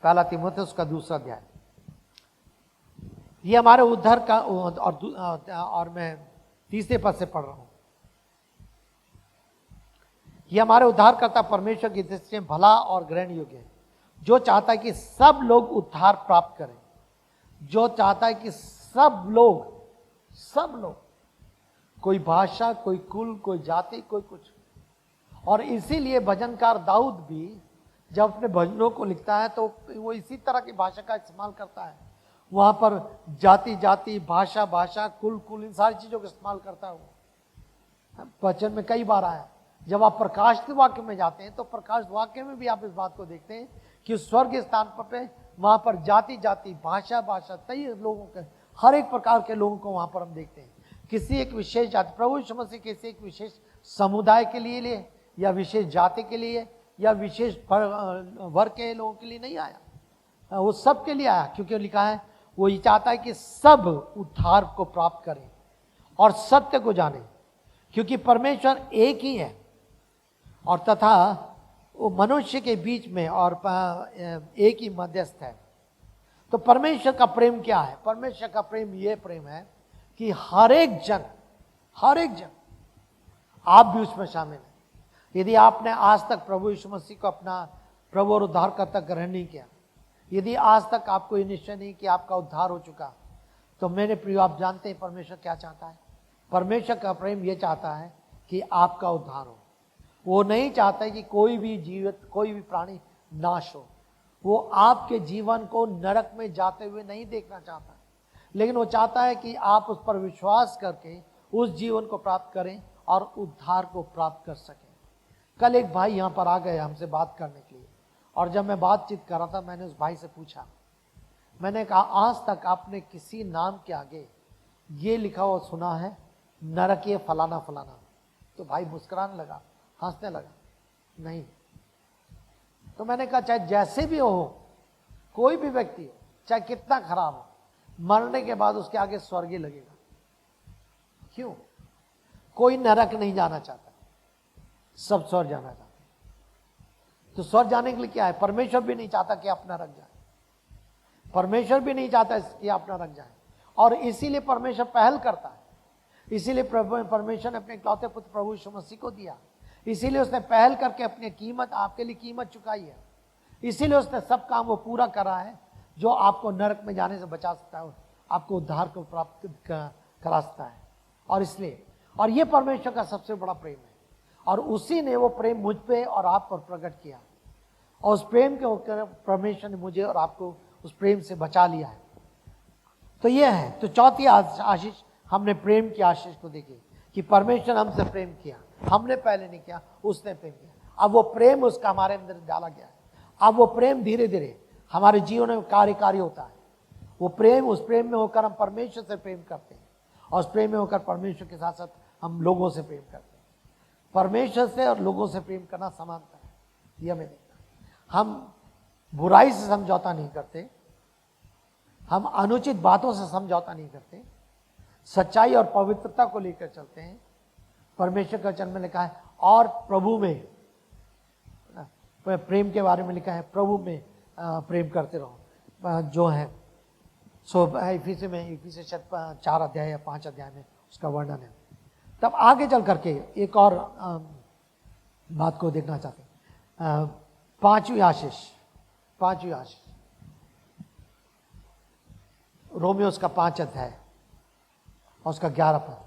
पहला तीमुथियुस का दूसरा अध्याय, ये हमारे उद्धार का, और मैं तीसरे पद से पढ़ रहा हूं। ये हमारे उद्धारकर्ता परमेश्वर की दृष्टि में भला और ग्रहण योग्य है, जो चाहता है कि सब लोग उद्धार प्राप्त करें, जो चाहता है कि सब लोग, कोई भाषा, कोई कुल, कोई जाति, कोई कुछ। और इसीलिए भजनकार दाऊद भी जब अपने भजनों को लिखता है तो वो इसी तरह की भाषा का इस्तेमाल करता है। वहां पर जाति जाति, भाषा भाषा, कुल कुल, इन सारी चीजों का इस्तेमाल करता है वो। वचन में कई बार आया। जब आप प्रकाशित वाक्य में जाते हैं तो प्रकाशित वाक्य में भी आप इस बात को देखते हैं कि स्वर्ग स्थान पर वहां पर जाति जाति, भाषा भाषा, कई लोगों के, हर एक प्रकार के लोगों को वहां पर हम देखते हैं। किसी एक विशेष जाति, प्रभु यीशु मसीह किसी एक विशेष समुदाय के लिए या विशेष जाति के लिए या विशेष वर्ग के लोगों के लिए नहीं आया, वो सब के लिए आया, क्योंकि लिखा है वो ये चाहता है कि सब उद्धार को प्राप्त करें और सत्य को जाने, क्योंकि परमेश्वर एक ही है और तथा वो मनुष्य के बीच में और एक ही मध्यस्थ है। तो परमेश्वर का प्रेम क्या है? परमेश्वर का प्रेम ये प्रेम है कि हर एक जन आप भी उसमें शामिल हैं। यदि आपने आज तक प्रभु यीशु मसीह को अपना प्रभु और उद्धारकर्ता ग्रहण नहीं किया, यदि आज तक आपको ये निश्चय नहीं कि आपका उद्धार हो चुका, तो मेरे प्रिय, आप जानते हैं परमेश्वर क्या चाहता है? परमेश्वर का प्रेम ये चाहता है कि आपका उद्धार हो। वो नहीं चाहता है कि कोई भी जीवित, कोई भी प्राणी नाश हो। वो आपके जीवन को नरक में जाते हुए नहीं देखना चाहता, लेकिन वो चाहता है कि आप उस पर विश्वास करके उस जीवन को प्राप्त करें और उद्धार को प्राप्त कर सकें। कल एक भाई यहाँ पर आ गए हमसे बात करने के लिए, और जब मैं बातचीत कर रहा था, मैंने उस भाई से पूछा, मैंने कहा आज तक आपने किसी नाम के आगे ये लिखा हुआ सुना है, नरकीय फलाना फलाना? तो भाई मुस्कुराने लगा, हंसने लगा, नहीं। तो मैंने कहा चाहे जैसे भी हो, कोई भी व्यक्ति हो, चाहे कितना खराब हो, मरने के बाद उसके आगे स्वर्ग ही लगेगा। क्यों? कोई नरक नहीं जाना चाहता, सब स्वर्ग जाना चाहता। तो स्वर्ग जाने के लिए क्या है? परमेश्वर भी नहीं चाहता कि आप नरक जाए, परमेश्वर भी नहीं चाहता कि आप नरक जाए, और इसीलिए परमेश्वर पहल करता है। इसीलिए परमेश्वर ने अपने इकलौते पुत्र प्रभु यीशु मसीह को दिया, इसीलिए उसने पहल करके अपनी कीमत, आपके लिए कीमत चुकाई है। इसीलिए उसने सब काम वो पूरा करा है जो आपको नरक में जाने से बचा सकता है, आपको उद्धार को प्राप्त करा सकता है। और इसलिए, और ये परमेश्वर का सबसे बड़ा प्रेम है, और उसी ने वो प्रेम मुझ पे और आप पर प्रकट किया, और उस प्रेम के होकर परमेश्वर ने मुझे और आपको उस प्रेम से बचा लिया है। तो ये है। तो चौथी आशीष, हमने प्रेम की आशीष को देखी कि परमेश्वर हमसे प्रेम किया, हमने पहले नहीं किया, उसने प्रेम किया। अब वो प्रेम उसका हमारे अंदर डाला गया है। अब वो प्रेम धीरे धीरे हमारे जीवन में कार्यकारी होता है। वो प्रेम, उस प्रेम में होकर हम परमेश्वर से प्रेम करते हैं, और उस प्रेम में होकर परमेश्वर के साथ साथ हम लोगों से प्रेम करते हैं। परमेश्वर से और लोगों से प्रेम करना समानता है, ये हमें देखना। हम बुराई से समझौता नहीं करते, हम अनुचित बातों से समझौता नहीं करते, सच्चाई और पवित्रता को लेकर चलते हैं। परमेश्वर का वचन में लिखा है, और प्रभु में, प्रेम के बारे में लिखा है, प्रभु में प्रेम करते रहो, जो है सो इफिसी 4 अध्याय या 5 अध्याय में उसका वर्णन है। तब आगे चल करके एक और बात को देखना चाहते हैं, पांचवी आशीष, रोमियो उसका 5 अध्याय और उसका 11 पद।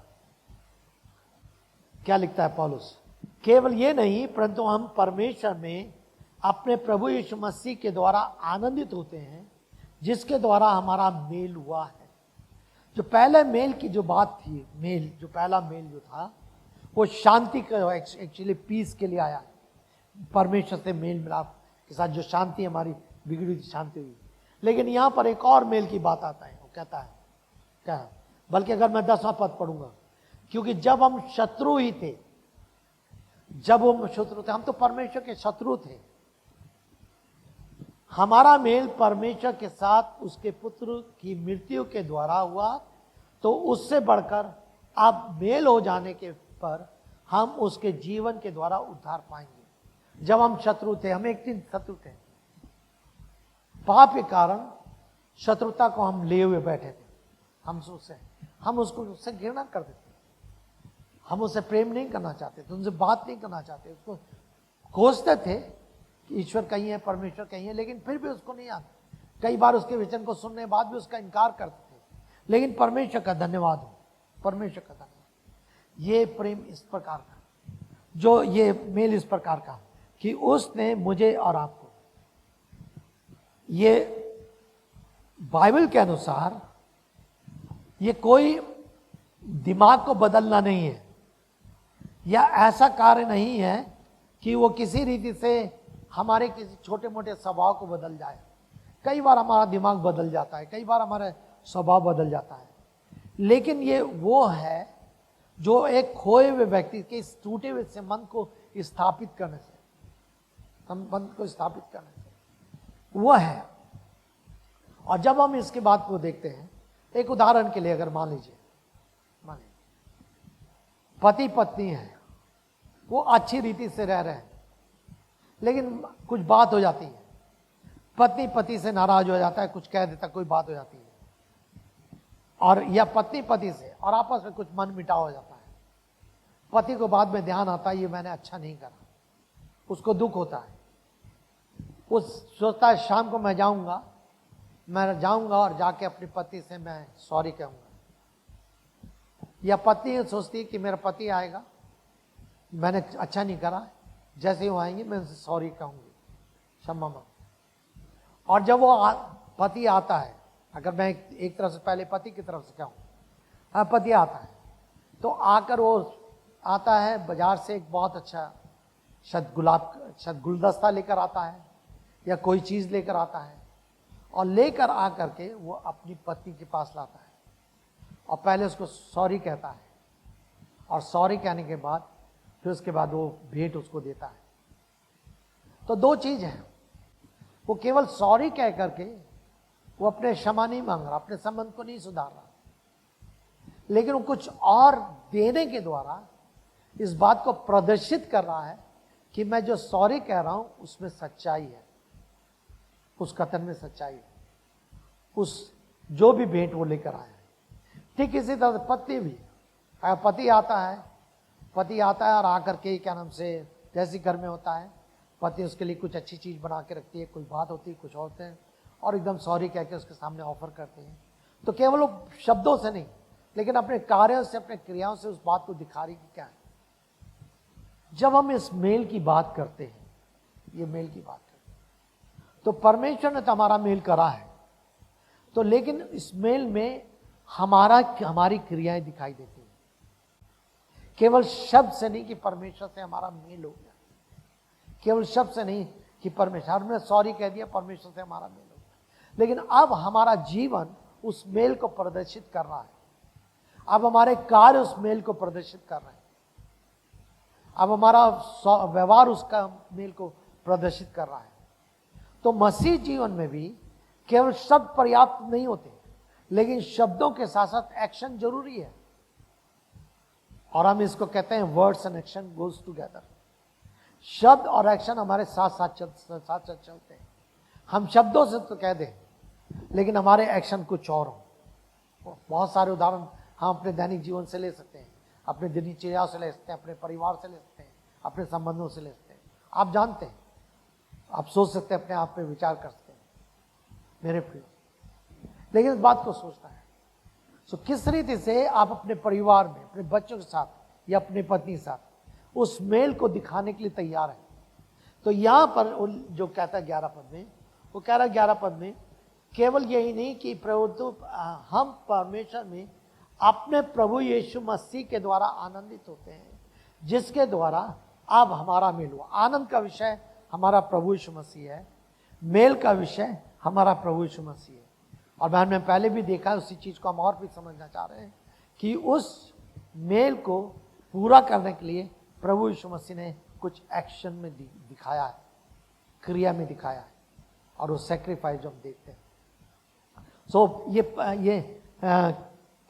क्या लिखता है पौलुस? केवल ये नहीं, परंतु हम परमेश्वर में अपने प्रभु यीशु मसीह के द्वारा आनंदित होते हैं, जिसके द्वारा हमारा मेल हुआ है। जो पहले मेल की जो बात थी, मेल, जो पहला मेल जो था, वो शांति का, एक्चुअली पीस के लिए आया है। परमेश्वर से मेल मिलाप के साथ जो शांति, हमारी बिगड़ी हुई शांति हुई। लेकिन यहां पर एक और मेल की बात आता है, वो कहता है क्या, बल्कि अगर मैं 10वां पद पढ़ूंगा, क्योंकि जब हम शत्रु ही थे, हम तो परमेश्वर के शत्रु थे, हमारा मेल परमेश्वर के साथ उसके पुत्र की मृत्यु के द्वारा हुआ, तो उससे बढ़कर अब मेल हो जाने के पर हम उसके जीवन के द्वारा उद्धार पाएंगे। जब हम शत्रु थे, हम एक दिन शत्रु थे, पाप के कारण शत्रुता को हम लिए हुए बैठे थे, हम उससे घृणा करते थे, हम उससे प्रेम नहीं करना चाहते थे, उनसे बात नहीं करना चाहते, उसको खोजते थे कि ईश्वर कहीं है, परमेश्वर कहीं है, लेकिन फिर भी उसको नहीं आता। कई बार उसके वचन को सुनने के बाद भी उसका इनकार करते थे। लेकिन परमेश्वर का धन्यवाद हो, परमेश्वर का धन्यवाद, ये प्रेम इस प्रकार का, जो ये मेल इस प्रकार का कि उसने मुझे और आपको, ये बाइबल के अनुसार ये कोई दिमाग को बदलना नहीं है, या ऐसा कार्य नहीं है कि वो किसी रीति से हमारे किसी छोटे मोटे स्वभाव को बदल जाए। कई बार हमारा दिमाग बदल जाता है, कई बार हमारा स्वभाव बदल जाता है, लेकिन ये वो है जो एक खोए हुए व्यक्ति के इस टूटे हुए संबंध को स्थापित करने से, संबंध को स्थापित करने से वो है। और जब हम इसके बात को देखते हैं, एक उदाहरण के लिए अगर मान लीजिए पति पत्नी है, वो अच्छी रीति से रह रहे हैं, लेकिन कुछ बात हो जाती है, पत्नी पति से नाराज हो जाता है, कुछ कह देता, कोई बात हो जाती है, और या पत्नी पति से, और आपस में कुछ मन मिटाव हो जाता है। पति को बाद में ध्यान आता है ये मैंने अच्छा नहीं करा, उसको दुख होता है, वो सोचता है शाम को मैं जाऊंगा और जाके अपनी पति से मैं सॉरी कहूंगा, या पत्नी सोचती है कि मेरा पति आएगा, मैंने अच्छा नहीं करा, जैसे ही वो आएंगे मैं उनसे सॉरी कहूंगी, क्षमा मांग। और जब वो पति आता है, अगर मैं एक तरफ से पहले पति की तरफ से कहूँ, पति आता है तो आकर वो आता है बाजार से एक बहुत अच्छा शायद गुलदस्ता लेकर आता है या कोई चीज लेकर आता है, और लेकर आकर के वो अपनी पत्नी के पास लाता है और पहले उसको सॉरी कहता है, और सॉरी कहने के बाद फिर उसके बाद वो भेंट उसको देता है। तो दो चीज है, वो केवल सॉरी कह करके वो अपने क्षमा नहीं मांग रहा, अपने संबंध को नहीं सुधार रहा, लेकिन वो कुछ और देने के द्वारा इस बात को प्रदर्शित कर रहा है कि मैं जो सॉरी कह रहा हूं उसमें सच्चाई है, उस कथन में सच्चाई है, उस जो भी भेंट वो लेकर आया है। ठीक इसी तरह पति भी, पति आता है और आकर के क्या नाम से, जैसे घर में होता है, पति उसके लिए कुछ अच्छी चीज बना के रखती है, कोई बात होती है, कुछ होते हैं, और एकदम सॉरी कह के उसके सामने ऑफर करते हैं। तो केवल वो शब्दों से नहीं, लेकिन अपने कार्यों से, अपने क्रियाओं से उस बात को दिखा रही कि क्या है। जब हम इस मेल की बात करते हैं, ये मेल की बात करते हैं, तो परमेश्वर ने तो हमारा मेल करा है, तो लेकिन इस मेल में हमारी क्रियाएं दिखाई देती हैं। केवल शब्द से नहीं कि परमेश्वर से हमारा मेल हो गया, केवल शब्द से नहीं कि परमेश्वर, हमने सॉरी कह दिया, परमेश्वर से हमारा मेल हो गया, लेकिन अब हमारा जीवन उस मेल को प्रदर्शित कर रहा है, अब हमारे कार्य उस मेल को प्रदर्शित कर रहे हैं, अब हमारा व्यवहार उसका मेल को प्रदर्शित कर रहा है। तो मसीह जीवन में भी केवल शब्द पर्याप्त नहीं होते, लेकिन शब्दों के साथ साथ एक्शन जरूरी है, और हम इसको कहते हैं words and action goes together. शब्द और एक्शन हमारे साथ साथ चलते हैं। हम शब्दों से तो कह दें, लेकिन हमारे एक्शन कुछ और हो। बहुत सारे उदाहरण हम अपने दैनिक जीवन से ले सकते हैं, अपने दिनचर्या से ले सकते हैं, अपने परिवार से ले सकते हैं, अपने संबंधों से ले सकते हैं। आप जानते हैं, आप सोच सकते हैं, अपने आप पे विचार कर सकते हैं मेरे प्रिय, लेकिन इस बात को सोचना है। सो किस रीति से आप अपने परिवार में, अपने बच्चों के साथ या अपनी पत्नी के साथ उस मेल को दिखाने के लिए तैयार है। तो यहां पर जो कहता है 11 पद में, वो कह रहा है 11 पद में, केवल यही नहीं कि हम परमेश्वर में अपने प्रभु यीशु मसीह के द्वारा आनंदित होते हैं, जिसके द्वारा अब हमारा मेल हुआ। आनंद का विषय हमारा प्रभु यीशु मसीह है, मेल का विषय हमारा प्रभु यीशु मसीह है। और मैंने पहले भी देखा है, उसी चीज को हम और भी समझना चाह रहे हैं कि उस मेल को पूरा करने के लिए प्रभु यीशु मसीह ने कुछ एक्शन में दिखाया है, क्रिया में दिखाया है, और वो सैक्रिफाइस जो हम देखते हैं। सो ये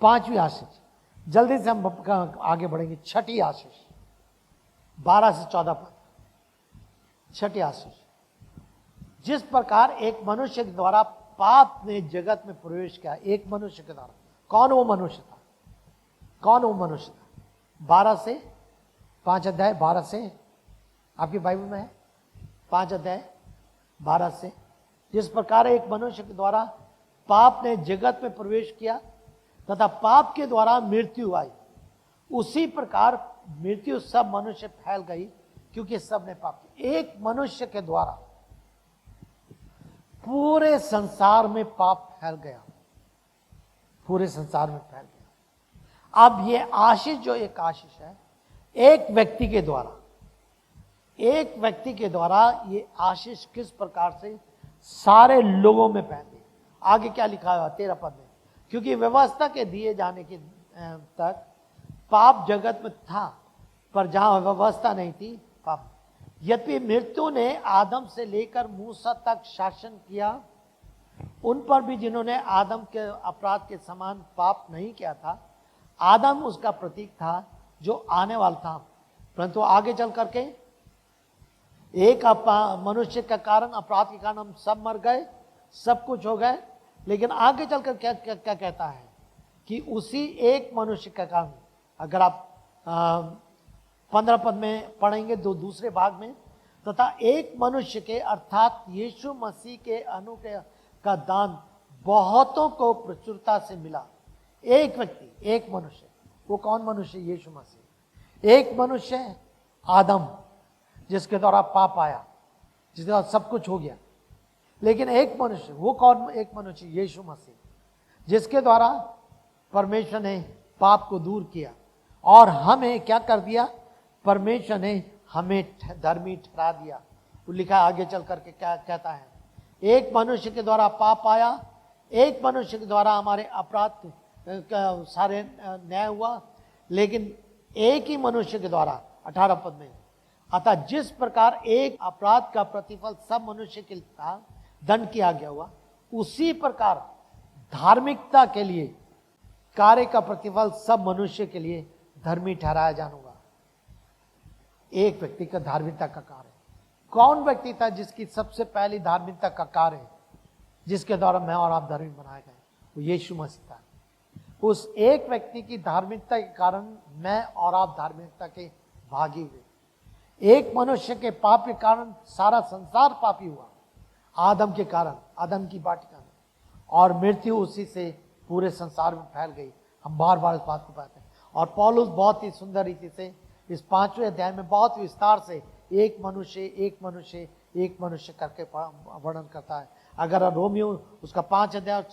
5वीं आशीष, जल्दी से हम आगे बढ़ेंगे। 6ठी आशीष 12 से 14 पद। 6ठी आशीष, जिस प्रकार एक मनुष्य के द्वारा पाप ने जगत में प्रवेश किया, एक मनुष्य के द्वारा। कौन वो मनुष्य था? 12 से 5 अध्याय 12 से, आपकी बाइबल में है 5 अध्याय 12 से। जिस प्रकार एक मनुष्य के द्वारा पाप ने जगत में प्रवेश किया तथा पाप के द्वारा मृत्यु आई, उसी प्रकार मृत्यु सब मनुष्य फैल गई, क्योंकि सब ने पाप किया। एक मनुष्य के द्वारा पूरे संसार में पाप फैल गया, पूरे संसार में फैल गया। अब ये आशीष, जो एक आशीष है, एक व्यक्ति के द्वारा ये आशीष किस प्रकार से सारे लोगों में पहनती। आगे क्या लिखा हुआ 13 पद में, क्योंकि व्यवस्था के दिए जाने के तक पाप जगत में था, पर जहां व्यवस्था नहीं थी पाप। यद्यपि मृत्यु ने आदम से लेकर मूसा तक शासन किया, उन पर भी जिन्होंने आदम के अपराध के समान पाप नहीं किया था। आदम उसका प्रतीक था जो आने वाला था, परंतु आगे चल करके एक मनुष्य का कारण, अपराध के कारण हम सब मर गए, सब कुछ हो गए। लेकिन आगे चलकर क्या क्या कहता है कि उसी एक मनुष्य का कारण, अगर आप 15 पद में पढ़ेंगे दूसरे भाग में, तथा एक मनुष्य के अर्थात यीशु मसीह के अनुग्रह का दान बहुतों को प्रचुरता से मिला। एक व्यक्ति, एक मनुष्य, वो कौन मनुष्य? यीशु मसीह। एक मनुष्य आदम, जिसके द्वारा पाप आया, जिसके द्वारा सब कुछ हो गया। लेकिन एक मनुष्य, वो कौन? एक मनुष्य यीशु मसीह, जिसके द्वारा परमेश्वर ने पाप को दूर किया और हमें क्या कर दिया? परमेश्वर ने हमें धर्मी ठहरा दिया। वो लिखा आगे चल करके क्या कहता है, एक मनुष्य के द्वारा पाप आया, एक मनुष्य के द्वारा हमारे अपराध सारे न्याय हुआ, लेकिन एक ही मनुष्य के द्वारा 18 पद में, अतः जिस प्रकार एक अपराध का प्रतिफल सब मनुष्य के लिए दंड किया गया हुआ, उसी प्रकार धार्मिकता के लिए कार्य का प्रतिफल सब मनुष्य के लिए धर्मी ठहराया जाऊंगा। एक व्यक्ति का धार्मिकता का कार्य, कौन व्यक्ति था जिसकी सबसे पहली धार्मिकता का कार्य, जिसके द्वारा मैं और आप धर्मी बनाए गए? वो यीशु मसीह था। उस एक व्यक्ति की धार्मिकता के कारण मैं और आप धार्मिकता के भागी हुए। एक मनुष्य के पाप के कारण सारा संसार पापी हुआ, आदम के कारण, आदम की वाटिका में, और मृत्यु उसी से पूरे संसार में फैल गई। हम बार बार इस बात को पाते हैं। और पौलुस बहुत ही सुंदर रीति से इस 5वें अध्याय में बहुत विस्तार से एक मनुष्य एक मनुष्य एक मनुष्य करके वर्णन करता है। अगर रोमियो उसका 5 अध्याय और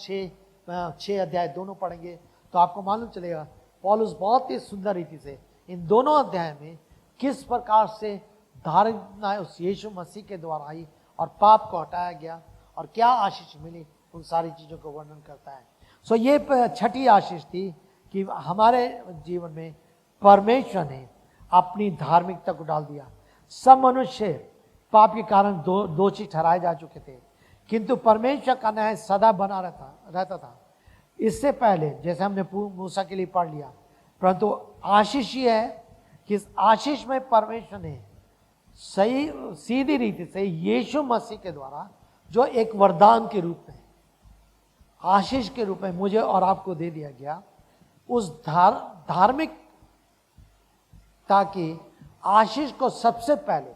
6 अध्याय दोनों पढ़ेंगे तो आपको मालूम चलेगा पौलुस बहुत ही सुंदर रीति से इन दोनों अध्याय में किस प्रकार से धार्मिकता उस यीशु मसीह के द्वारा आई और पाप को हटाया गया और क्या आशीष मिली, उन सारी चीजों को वर्णन करता है। सो ये 6ठी आशीष थी कि हमारे जीवन में परमेश्वर ने अपनी धार्मिकता को डाल दिया। सब मनुष्य पाप के कारण दोषी ठहराए जा चुके थे, किंतु परमेश्वर का न्याय सदा बना रहता था। इससे पहले जैसे हमने मूसा के लिए पढ़ लिया, परंतु आशीष ये है कि इस आशीष में परमेश्वर ने सही सीधी रीति से यीशु मसीह के द्वारा जो एक वरदान के रूप में, आशीष के रूप में मुझे और आपको दे दिया गया, उस धार्मिकता की आशीष को सबसे पहले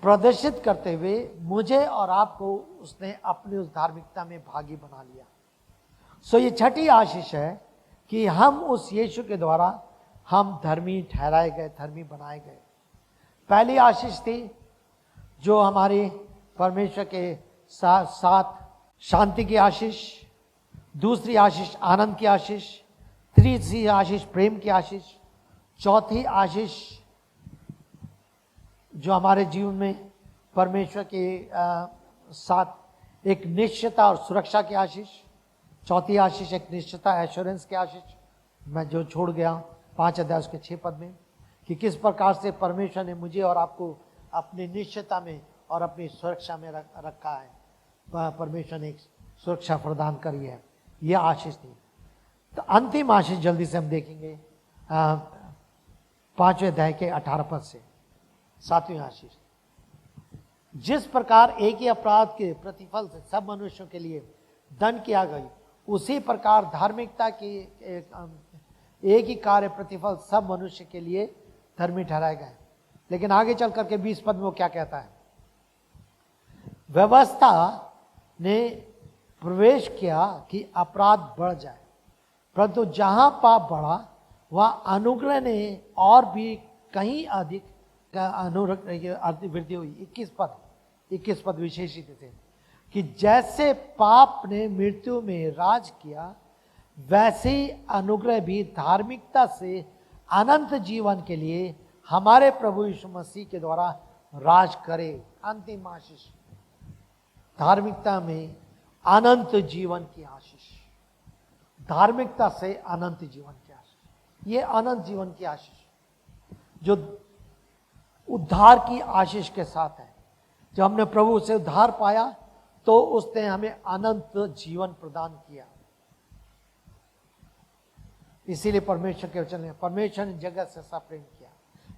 प्रदर्शित करते हुए मुझे और आपको उसने अपनी उस धार्मिकता में भागी बना लिया। सो ये 6ठी आशीष है कि हम उस यीशु के द्वारा हम धर्मी ठहराए गए, धर्मी बनाए गए। पहली आशीष थी जो हमारी परमेश्वर के साथ शांति की आशीष, दूसरी आशीष आनंद की आशीष, तीसरी आशीष प्रेम की आशीष, चौथी आशीष जो हमारे जीवन में परमेश्वर के साथ एक निश्चितता और सुरक्षा की आशीष, चौथी आशीष एक निश्चितता एश्योरेंस की आशीष, मैं जो छोड़ गया 5 अध्याय उसके 6 पद में, कि किस प्रकार से परमेश्वर ने मुझे और आपको अपनी निश्चितता में और अपनी सुरक्षा में रखा है। परमेश्वर ने एक सुरक्षा प्रदान करी है, यह आशीष थी। तो अंतिम आशीष जल्दी से हम देखेंगे 5वें अध्याय के 18 पद से 7वीं आशीष। जिस प्रकार एक ही अपराध के प्रतिफल से सब मनुष्यों के लिए दंड किया गई, उसी प्रकार धार्मिकता की एक ही कार्य प्रतिफल सब मनुष्य के लिए धर्मी ठहराए गए। लेकिन आगे चल करके 20 पद में वो क्या कहता है, व्यवस्था ने प्रवेश किया कि अपराध बढ़ जाए, परंतु जहां पाप बढ़ा वहां अनुग्रह ने और भी कहीं अधिक वृद्धि हुई। 21 पद विशेषित थे कि जैसे पाप ने मृत्यु में राज किया, वैसे ही अनुग्रह भी धार्मिकता से अनंत जीवन के लिए हमारे प्रभु यीशु मसीह के द्वारा राज करे। अंतिम आशीष धार्मिकता में अनंत जीवन की आशीष, धार्मिकता से अनंत जीवन की आशीष, ये अनंत जीवन की आशीष जो उद्धार की आशीष के साथ है। जब हमने प्रभु से उद्धार पाया तो उसने हमें अनंत जीवन प्रदान किया। इसीलिए परमेश्वर के वचन में परमेश्वर ने जगत से ऐसा प्रेम किया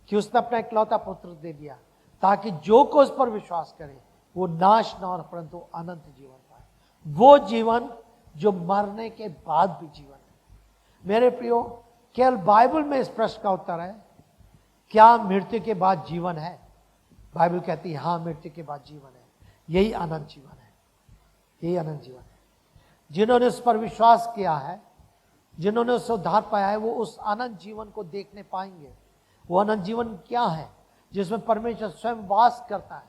कि उसने अपना इकलौता पुत्र दे दिया ताकि जो को उस पर विश्वास करे वो नाश न हो परंतु अनंत जीवन पाए। वो जीवन जो मरने के बाद भी जीवन है। मेरे प्रियो, केवल बाइबल में इस प्रश्न का उत्तर है, क्या मृत्यु के बाद जीवन है? बाइबल कहती है हाँ, मृत्यु के बाद जीवन है। यही अनंत जीवन है, यही अनंत जीवन है। जिन्होंने उस पर विश्वास किया है, जिन्होंने उससे उद्धार पाया है, वो उस अनंत जीवन को देखने पाएंगे। वो अनंत जीवन क्या है? जिसमें परमेश्वर स्वयं वास करता है,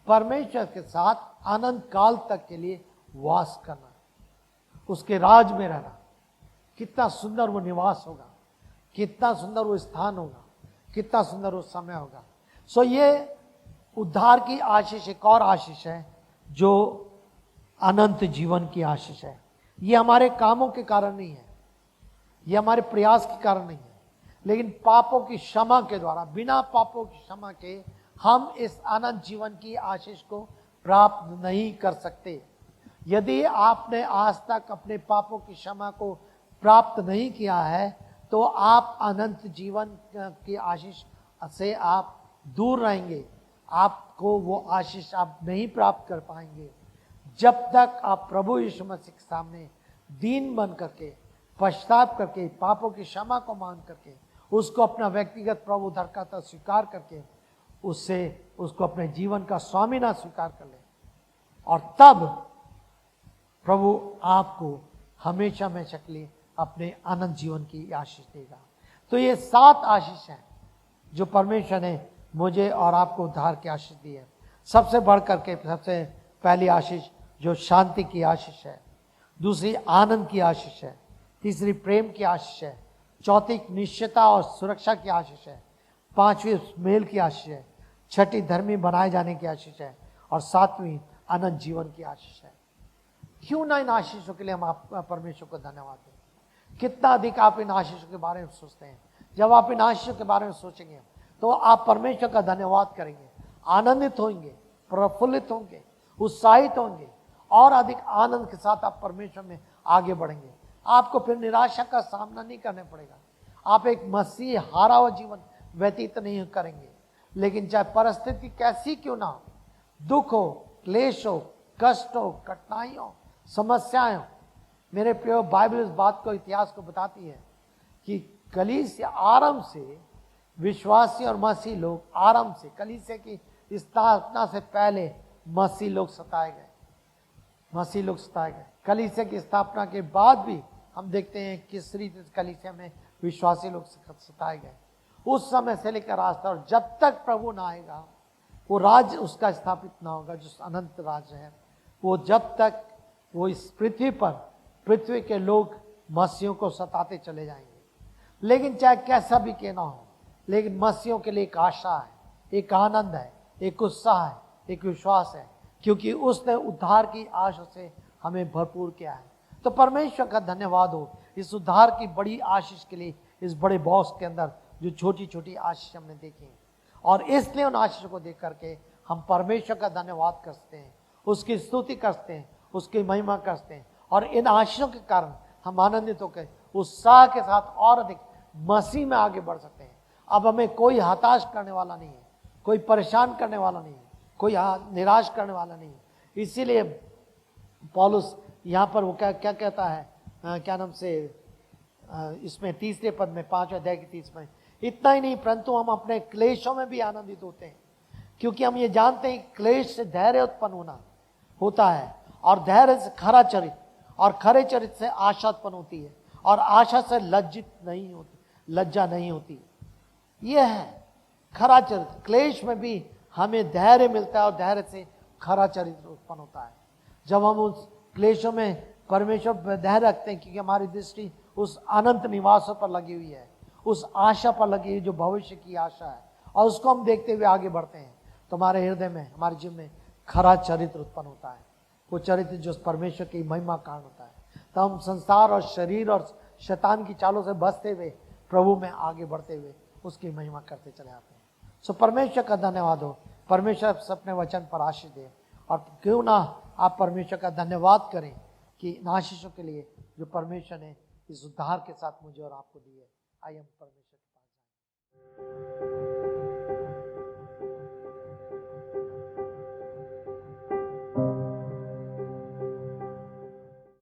परमेश्वर के साथ अनंत काल तक के लिए वास करना, उसके राज में रहना। कितना सुंदर वो निवास होगा, कितना सुंदर वो स्थान होगा, कितना सुंदर वो समय होगा। सो ये उद्धार की आशीष एक और आशीष है जो अनंत जीवन की आशीष है। ये हमारे कामों के कारण नहीं है, ये हमारे प्रयास के कारण नहीं है, लेकिन पापों की क्षमा के द्वारा, बिना पापों की क्षमा के हम इस अनंत जीवन की आशीष को प्राप्त नहीं कर सकते। यदि आपने आज तक अपने पापों की क्षमा को प्राप्त नहीं किया है तो आप अनंत जीवन की आशीष से आप दूर रहेंगे। आपको वो आशीष आप नहीं प्राप्त कर पाएंगे जब तक आप प्रभु यीशु मसीह के सामने दीन बन करके, पश्चाताप करके, पापों की क्षमा को मांग करके, उसको अपना व्यक्तिगत प्रभु उद्धारकर्ता स्वीकार करके उसको अपने जीवन का स्वामी ना स्वीकार कर ले, और तब प्रभु आपको हमेशा हमेशा के लिए अपने अनंत जीवन की आशीष देगा। तो ये 7 आशीष हैं जो परमेश्वर ने मुझे और आपको उद्धार की आशीष दी है। सबसे बढ़कर के सबसे पहली आशीष जो शांति की आशीष है, दूसरी आनंद की आशीष है, तीसरी प्रेम की आशीष है, चौथी निश्चयता और सुरक्षा की आशीष है, पांचवी मेल की आशीष है, छठी धर्मी बनाए जाने की आशीष है, और सातवीं अनंत जीवन की आशीष है। क्यों ना इन आशीषों के लिए हम परमेश्वर को धन्यवाद दें। कितना अधिक आप इन आशीषों के बारे में सोचते हैं। जब आप इन आशीषों के बारे में सोचेंगे तो आप परमेश्वर का धन्यवाद करेंगे, आनंदित होंगे, प्रफुल्लित होंगे, उत्साहित होंगे, और अधिक आनंद के साथ आप परमेश्वर में आगे बढ़ेंगे। आपको फिर निराशा का सामना नहीं करना पड़ेगा। आप एक मसीह हारा हुआ जीवन व्यतीत नहीं करेंगे। लेकिन चाहे परिस्थिति कैसी क्यों ना हो, दुख हो, क्लेश हो, कष्ट हो, कठिनाई हो, समस्याएं हो, मेरे प्रिय, बाइबल इस बात को, इतिहास को बताती है कि कलीसिया आरंभ से, विश्वासी और मसीह लोग आरंभ से, कलीसिया की स्थापना से पहले मसीह लोग सताए गए, मसीह लोग सताए गए। कलीसिया की स्थापना के बाद भी हम देखते हैं किस रीति कलीसिया में विश्वासी लोग सताए गए। उस समय से लेकर आज तक, और जब तक प्रभु ना आएगा, वो राज्य उसका स्थापित ना होगा जो अनंत राज्य है, वो जब तक वो इस पृथ्वी पर, पृथ्वी के लोग मसीहों को सताते चले जाएंगे। लेकिन चाहे कैसा भी कहना हो, लेकिन मसीहों के लिए एक आशा है, एक आनंद है, एक उत्साह है, एक विश्वास है, क्योंकि उसने उद्धार की आशा से हमें भरपूर किया है। तो परमेश्वर का धन्यवाद हो इस उद्धार की बड़ी आशीष के लिए, इस बड़े बॉक्स के अंदर जो छोटी छोटी आशीष हमने देखी हैं। और इसलिए उन आशीषों को देख करके हम परमेश्वर का धन्यवाद करते हैं, उसकी स्तुति करते हैं, उसकी महिमा करते हैं, और इन आशीषों के कारण हम आनंदित होकर उत्साह के साथ और अधिक मसीह में आगे बढ़ सकते हैं। अब हमें कोई हताश करने वाला नहीं है, कोई परेशान करने वाला नहीं है, कोई निराश करने वाला नहीं है। इसीलिए पौलुस यहाँ पर वो क्या कहता है, क्या नाम से, इसमें तीसरे पद में, 5वें अध्याय के 30 में, इतना ही नहीं परंतु हम अपने क्लेशों में भी आनंदित होते हैं, क्योंकि हम ये जानते हैं क्लेश से धैर्य उत्पन्न होता है, और धैर्य से खरा चरित्र, और खरे चरित्र से आशा उत्पन्न होती है, और आशा से लज्जा नहीं होती। यह है खरा चरित्र। क्लेश में भी हमें धैर्य मिलता है, और धैर्य से खरा चरित्र उत्पन्न होता है। जब हम उस क्लेशों में परमेश्वर पर धैर्य रखते हैं, क्योंकि हमारी दृष्टि उस अनंत निवासों पर लगी हुई है, उस आशा पर लगी हुई जो भविष्य की आशा है, और उसको हम देखते हुए आगे बढ़ते हैं, तो हमारे हृदय में, हमारे जीवन में खरा चरित्र उत्पन्न होता है। वो चरित्र जो परमेश्वर की महिमा कारण होता है, तो हम संसार और शरीर और शैतान की चालों से बचते हुए प्रभु में आगे बढ़ते हुए उसकी महिमा करते चले आते हैं। सो परमेश्वर का धन्यवाद हो, परमेश्वर अपने वचन पर आशीष दे, और क्यों ना आप परमेश्वर का धन्यवाद करें कि इन आशीषों के लिए जो परमेश्वर ने इस उद्धार के साथ मुझे और आपको दी है। आइए हम परमेश्वर के पास जाएं।